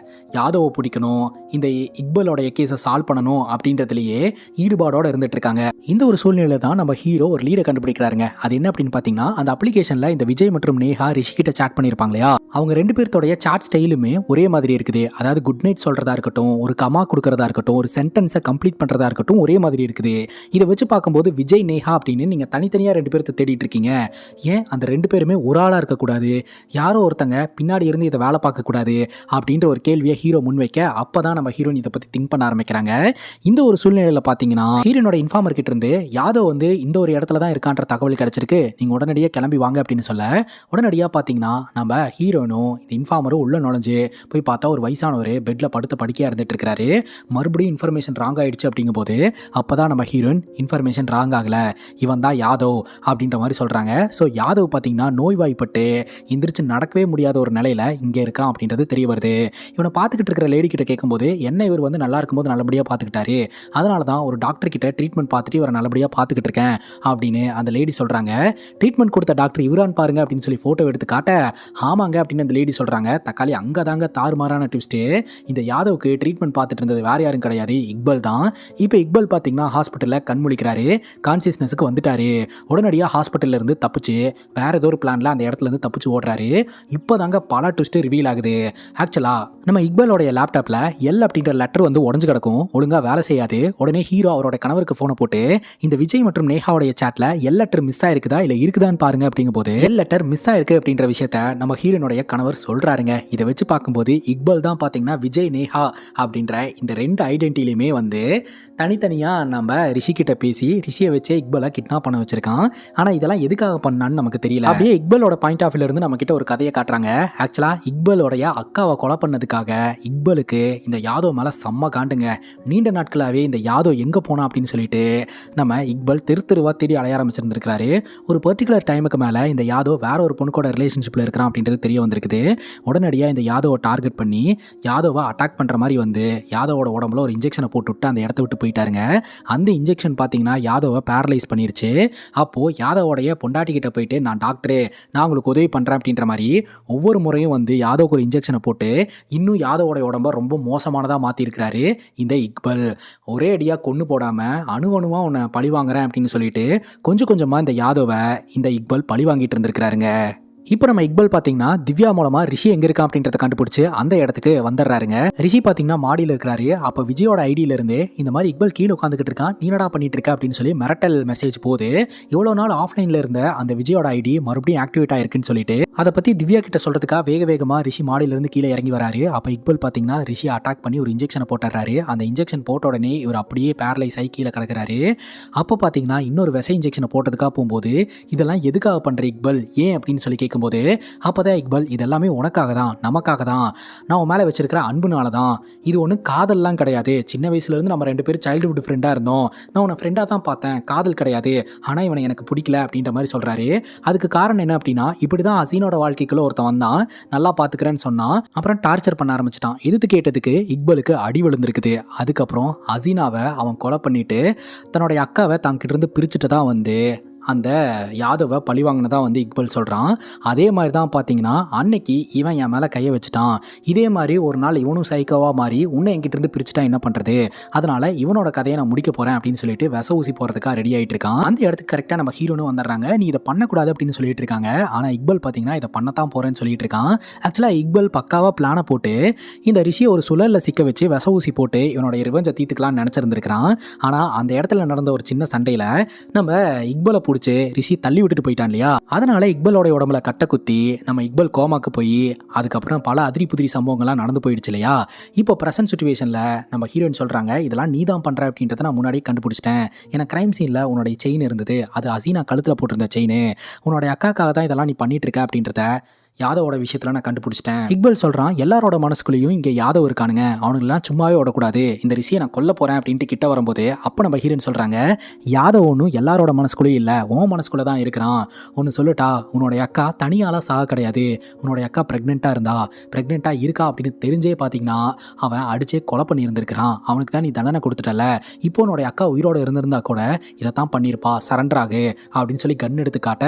யாதவை பிடிக்கணும், இந்த இக்பலோடைய கேஸை சால்வ் பண்ணணும் அப்படின்றதுலேயே ஈடுபாடோடு இருந்துட்டு இருக்காங்க. இந்த ஒரு சூழ்நிலையில் தான் நம்ம ஹீரோ ஒரு லீடை கண்டுபிடிக்கிறாருங்க. அது என்ன அப்படின்னு பார்த்தீங்கன்னா, அந்த அப்ளிகேஷனில் இந்த விஜய் மற்றும் நேஹா ரிஷிகிட்ட சாட் பண்ணியிருப்பாங்க இல்லையா, அவங்க 2 பேர்த்தோடைய சாட் ஸ்டைலுமே ஒரே மாதிரி இருக்குது. அதாவது குட் நைட் சொல்கிறதா இருக்கட்டும், ஒரு கமா கொடுக்கறதா இருக்கட்டும், ஒரு சென்டென்ஸை கம்ப்ளீட் பண்ணுறதா இருக்கட்டும், ஒரே மாதிரி இருக்குது. இதை வச்சு பார்க்கும்போது விஜய் நேஹா அப்படின்னு நீங்கள் தனித்தனியாக 2 பேர்த்த தேடிட்டு இருக்கீங்க. ஏன் அந்த 2 பேருமே ஒரு ஆளாக இருக்கக்கூடாது, யாரோ ஒருத்தங்க பின்னாடி இருந்து இதை வேலை பார்க்கக்கூடாது அப்படின்ற ஒரு கேள்வியை ஹீரோ முன்வைக்க, அப்போ தான் நம்ம ஹீரோயின் இதை பற்றி திங்க் பண்ண ஆரம்பிக்கிறாங்க. இந்த ஒரு சூழ்நிலையில் பார்த்தீங்கன்னா ஹீரோனோட இன்ஃபார்மர் கிட்ட இருந்து யாதவ் வந்து இந்த ஒரு இடத்துல தான் இருக்கான்ற தகவல் கிடைச்சிருக்கு, நீங்கள் உடனடியாக கிளம்பி வாங்க அப்படின்னு சொல்ல, உடனடியாக பார்த்தீங்கன்னா நம்ம ஹீரோனும் இந்த இன்ஃபார்மரும் உள்ள நுழைஞ்சு போய் பார்த்தா ஒரு வயசானவர் பெட்டில் படுத்த படுக்கையாக இருந்துட்டு இருக்கிறாரு. மறுபடியும் இன்ஃபர்மேஷன் ராங் ஆயிடுச்சு அப்படிங்கும்போது அப்போ தான் நம்ம ஹீரோயின் இன்ஃபர்மேஷன் ராங் ஆகலை, இவன் தான் யாதவ் அப்படின்ற மாதிரி சொல்கிறாங்க. ஸோ யாதவ் பார்த்தீங்கன்னா நோய்வாய்ப்பட்டு எந்திரிச்சு நடக்கவே முடியாத ஒரு நிலையில் இங்கே இருக்கான் அப்படின்றது தெரிய வருது. இவனை பார்த்துக்கிட்டு இருக்கிற லேடி கிட்ட கேட்கும்போது என்ன இவர் வந்து நல்லா இருக்கும்போது நல்லபடியாக பார்த்துக்கிட்டாரு, அதனால தான் ஒரு டாக்டர் கிட்ட ட்ரீட்மெண்ட் பார்த்துட்டு இவரை நல்லபடியாக பார்த்துக்கிட்டு இருக்கேன் அப்படின்னு அந்த லேடி சொல்கிறாங்க. ட்ரீட்மெண்ட் கொடுத்த டாக்டர் இவரான் பாருங்க அப்படின்னு சொல்லி ஃபோட்டோ எடுத்து காட்ட, ஆமாங்க அப்படின்னு அந்த லேடி சொல்கிறாங்க. தக்காளி அங்கே தாங்க தாறுமாறான ட்விஸ்ட்டு. இந்த யாதவுக்கு ட்ரீட்மெண்ட் பார்த்துட்டு இருந்தது வேறு யாரும் கிடையாது, இக்பல் தான். இப்போ இக்பல் பார்த்தீங்கன்னா ஹாஸ்பிட்டலில் கண் முழிக்கிறாரு, கான்சியஸ்னஸுக்கு வந்துட்டாரு. உடனடியாக ஹாஸ்பிட்டலில் இருந்து தப்பிச்சு வேற ஏதோ ஒரு பிளானில் அந்த இடத்துல இருந்து தப்பிச்சு ஓடுறாரு. இப்போ தாங்க பல ட்விஸ்ட்டு ரிவீல் ஆகுது. ஆக்சுவலாக நம்ம இக்பலோடைய லேப்டாப்பில் எல் அப்படின்ற லெட்டர் வந்து உடஞ்சு கிடக்கும், ஒழுங்காக வேலை செய்யாது. உடனே ஹீரோ அவரோட கணவருக்கு ஃபோனை போட்டு இந்த விஜய் மற்றும் நேஹாவுடைய சாட்டில் எல் லெட்டர் மிஸ் ஆயிருக்குதா இல்லை இருக்குதான்னு பாருங்க அப்படிங்கும்போது எல் லெட்டர் மிஸ் ஆயிருக்கு அப்படின்ற விஷயத்த நம்ம ஹீரோனுடைய கணவர் சொல்றாருங்க. இதை வச்சு பார்க்கும்போது இக்பல் தான் பார்த்தீங்கன்னா விஜய் நேஹா அப்படின்ற இந்த 2 ஐடென்டிட்டிலையுமே வந்து தனித்தனியாக நம்ம ரிஷிகிட்ட பேசி ரிஷியை வச்சே இக்பலை கிட்னாப் பண்ண வச்சிருக்கான். ஆனால் இதெல்லாம் எதுக்காக பண்ணான்னு நமக்கு தெரியல. அப்படியே இக்பலோட பாயிண்ட் ஆஃப் வியூல இருந்து நம்ம கிட்ட ஒரு கதையை காட்டுறாங்க. ஆக்சுவலாக இக்பலோடைய அக்காவை கொலை பண்ணதுக்காக இக்பலுக்கு இந்த யாதவ் மேலே செம்ம காண்டுங்க. நீண்ட நாட்களாகவே இந்த யாதவ் எங்கே போனா அப்படின்னு சொல்லிட்டு நம்ம இக்பல் தெருவா தேடி அலைய ஆரம்பிச்சிருந்திருக்கிறாரு. ஒரு பர்டிகுலர் டைமுக்கு மேலே இந்த யாதவ் வேற ஒரு பொண்ணுக்கூட ரிலேஷன்ஷிப்பில் இருக்கிறான் அப்படின்றது தெரிய வந்திருக்குது. உடனடியாக இந்த யாதவை டார்கெட் பண்ணி யாதவை அட்டாக் பண்ணுற மாதிரி வந்து யாதவோட உடம்புல ஒரு இன்ஜெக்ஷனை போட்டுவிட்டு அந்த இடத்த விட்டு போயிட்டாருங்க. அந்த இன்ஜெக்ஷன் பார்த்தீங்கன்னா யாதவை பேரலைஸ் பண்ணிருச்சு. அப்போது யாதவோடைய பொண்டாட்டிக்கிட்ட போயிட்டு நான் டாக்டரே, நான் உங்களுக்கு உதவி பண்ணுறேன் அப்படின்ற மாதிரி ஒவ்வொரு முறையும் வந்து யாதவுக்கு ஒரு இன்ஜெக்ஷனை போட்டு இன்னும் யாதவோட உடம்பை ரொம்ப மோசமானதாக மாற்றிருக்கிறாரு இந்த இக்பல். ஒரே அடியாக கொண்டு போடாமல் அணுவணுவாக உன்னை பழி வாங்குறேன் அப்படின்னு சொல்லிட்டு கொஞ்சம் கொஞ்சமாக இந்த யாதவை இந்த இக்பல் பழி வாங்கிட்டு இருந்திருக்கிறாருங்க. இப்போ நம்ம இக்பல் பார்த்தீங்கன்னா திவ்யா மூலமா ரிஷி எங்க இருக்கா அப்படின்றத கண்டுபிடிச்சு அந்த இடத்துக்கு வந்துடுறாருங்க. ரிஷி பார்த்தீங்கன்னா மாடியில் இருக்கிறாரு. அப்போ விஜயோட ஐடியில இருந்து இந்த மாதிரி இக்பல் கீழே உட்காந்துக்கிட்டு இருக்கான், நீ என்னடா பண்ணிட்டு இருக்க அப்படின்னு சொல்லி மிரட்டல் மெசேஜ் போகுது. இவ்வளோ நாள் ஆஃப்லைன்ல இருந்த அந்த விஜயோட ஐடி மறுபடியும் ஆக்டிவேட் ஆயிருக்குன்னு சொல்லிட்டு அதை பத்தி திவ்யா கிட்ட சொல்றதுக்காக வேகமாக ரிஷி மாடியிலிருந்து கீழே இறங்கி வராரு. அப்போ இக்பல் பார்த்தீங்கன்னா ரிஷி அட்டாக் பண்ணி ஒரு இன்ஜெக்ஷனை போட்டுறாரு. அந்த இன்ஜெக்ஷன் போட்ட உடனே இவர் அப்படியே பேரலைஸ் ஆகி கீழே கிடக்கிறாரு. அப்போ பார்த்தீங்கன்னா இன்னொரு விசை இன்ஜெக்ஷனை போட்டதுக்காக போகும்போது இதெல்லாம் எதுக்காக பண்ற இக்பல், ஏன் அப்படின்னு சொல்லி கேட்கும்போது அப்போதான் இக்பல் இதெல்லாமே உனக்காக தான், நமக்காக தான், நான் உன் மேலே வச்சிருக்கிற அன்புனால தான், இது ஒன்றும் காதல்லாம் கிடையாது, சின்ன வயசுலேருந்து நம்ம 2 பேரும் சைல்டுஹுட் ஃப்ரெண்டாக இருந்தோம், நான் உன்னை ஃப்ரெண்டாக தான் பார்த்தேன், காதல் கிடையாது, ஆனால் இவனை எனக்கு பிடிக்கல அப்படின்ற மாதிரி சொல்கிறாரு. அதுக்கு காரணம் என்ன அப்படின்னா இப்படி தான் அசீனோட வாழ்க்கைக்குள்ள ஒருத்தன் வந்தான், நல்லா பார்த்துக்கிறேன்னு சொன்னான், அப்புறம் டார்ச்சர் பண்ண ஆரம்பிச்சிட்டான். எதிர்த்து கேட்டதுக்கு இக்பலுக்கு அடி விழுந்திருக்குது. அதுக்கப்புறம் அசீனாவை அவன் கொலை பண்ணிட்டு தன்னுடைய அக்காவை தங்கிட்ட இருந்து பிரிச்சுட்டு தான் வந்து அந்த யாதவை பழி வாங்கினதான் வந்து இக்பல் சொல்கிறான். அதே மாதிரி தான் பார்த்தீங்கன்னா அன்னைக்கு இவன் என் மேலே கையை வச்சுட்டான், இதே மாதிரி ஒரு நாள் இவனும் சைக்கோவாக மாறி உன்னை என்கிட்ட இருந்து பிரிச்சுட்டா என்ன பண்ணுறது, அதனால் இவனோட கதையை நான் முடிக்க போகிறேன் அப்படின்னு சொல்லிட்டு விச ஊசி போகிறதுக்காக ரெடி ஆகிட்டு இருக்கான். அந்த இடத்துக்கு கரெக்டாக நம்ம ஹீரோனும் வந்துடுறாங்க. நீ இதை பண்ணக்கூடாது அப்படின்னு சொல்லிட்டு இருக்காங்க. ஆனால் இக்பல் பார்த்தீங்கன்னா இதை பண்ணத்தான் போகிறேன்னு சொல்லிட்டு இருக்கான். ஆக்சுவலாக இக்பல் பக்காவாக பிளானை போட்டு இந்த ரிஷியை ஒரு சுழலில் சிக்க வச்சு விச ஊசி போட்டு இவனோட ரிவெஞ்சை தீர்த்துக்கலாம்னு நினச்சிருந்துருக்கான். ஆனால் அந்த இடத்துல நடந்த ஒரு சின்ன சண்டையில் நம்ம இக்பலை ரிஷி தள்ளி விட்டுட்டு போயிட்டான் இல்லையா, அதனால இக்பலோட உடம்புல கட்ட குத்தி நம்ம இக்பல் கோமாக்கு போய் அதுக்கப்புறம் பல அதிரி புதிரி சம்பவங்கள்லாம் நடந்து போயிடுச்சு இல்லையா. இப்போ ப்ரெசன்ட் சுச்சுவேஷன்ல நம்ம ஹீரோயின் சொல்றாங்க இதெல்லாம் நீ தான் பண்ற அப்படின்றத நான் முன்னாடியே கண்டுபிடிச்சிட்டேன். ஏன்னா கிரைம் சீன்ல உன்னோட செயின் இருந்தது, அது அசீனா கழுத்துல போட்டிருந்த செயின், உன்னோட அக்காக்காக தான் இதெல்லாம் நீ பண்ணிட்டு இருக்க அப்படின்றத யாதவோட விஷயத்துல நான் கண்டுபிடிச்சிட்டேன். இக்பல் சொல்றான், எல்லாரோட மனசுக்குள்ளேயும் இங்க யாதவ் இருக்கானுங்க, அவனுங்கெல்லாம் சும்மாவே ஓடக்கூடாது, இந்த ரிஷியை நான் கொல்ல போறேன் அப்படின்ட்டு கிட்ட வரும்போது அப்போ நம்ம ஹீரோயின் சொல்றாங்க, யாதவ் ஒன்றும் எல்லாரோட மனசுக்குள்ளேயும் இல்லை, உன் மனசுக்குள்ள தான் இருக்கிறான். ஒன்று சொல்லுட்டா, உன்னுடைய அக்கா தனியால சாக கிடையாது, உன்னுடைய அக்கா பிரெக்னெண்டா இருக்கா அப்படின்னு தெரிஞ்சே பார்த்தீங்கன்னா அவன் அடிச்சே கொலை பண்ணி இருந்திருக்கிறான். அவனுக்கு தான் நீ தண்டனை கொடுத்துட்டல, இப்போ உன்னுடைய அக்கா உயிரோட இருந்திருந்தா கூட இதைத்தான் பண்ணியிருப்பா, சரண்டர் ஆகு அப்படின்னு சொல்லி கன் எடுத்து காட்ட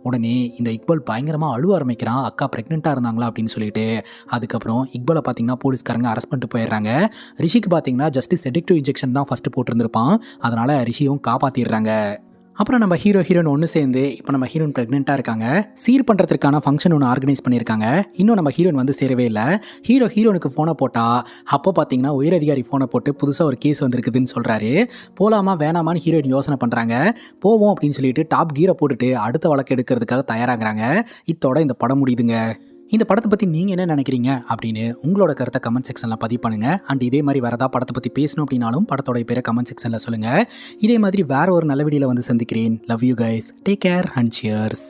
உடனே இந்த இக்பல் பயங்கரமாக அழுவ ஆரம்பிக்கிறான், அக்கா ப்ரெக்னெண்ட்டாக இருந்தாங்களா அப்படின்னு சொல்லிட்டு. அதுக்கப்புறம் இக்பலை பார்த்தீங்கன்னா போலீஸ்காரங்க அரெஸ்ட் பண்ணிட்டு போயிடுறாங்க. ரிஷிக்கு பார்த்தீங்கன்னா ஜஸ்ட் செடக்டிவ் இன்ஜெக்ஷன் தான் ஃபஸ்ட்டு போட்டிருந்திருப்பான், அதனால் ரிஷியும் காப்பாற்றிடுறாங்க. அப்புறம் நம்ம ஹீரோயின் ஒன்று சேர்ந்து இப்போ நம்ம ஹீரோயின் ப்ரெக்னெண்ட்டாக இருக்காங்க, சீர் பண்ணுறதுக்கான ஃபங்க்ஷன் ஒன்று ஆர்கனைஸ் பண்ணியிருக்காங்க. இன்னும் நம்ம ஹீரோயின் வந்து சேரவே இல்லை. ஹீரோனுக்கு ஃபோனை போட்டால் அப்போ பார்த்தீங்கன்னா உயரதிகாரி ஃபோனை போட்டு புதுசாக ஒரு கேஸ் வந்திருக்குதுன்னு சொல்கிறாரு. போகலாமா வேணாமான்னு ஹீரோயின் யோசனை பண்ணுறாங்க. போவோம் அப்படின்னு சொல்லிட்டு டாப் கீரை போட்டுட்டு அடுத்த வழக்கு எடுக்கிறதுக்காக தயாராகிறாங்க. இத்தோட இந்த படம் முடியுதுங்க. இந்த படத்தை பற்றி நீங்கள் என்ன நினைக்கிறீங்க அப்படின்னு உங்களோட கருத்தை கமெண்ட் செக்ஷனில் பதிவு பண்ணுங்கள். அண்ட் இதே மாதிரி வேறு ஏதாவது படத்தை பற்றி பேசணும் அப்படின்னாலும் படத்தோட பேரை கமெண்ட் செக்ஷனில் சொல்லுங்கள். இதே மாதிரி வேறு ஒரு நல்ல வீடியோவில் வந்து சந்திக்கிறேன். Love you guys, take care and cheers.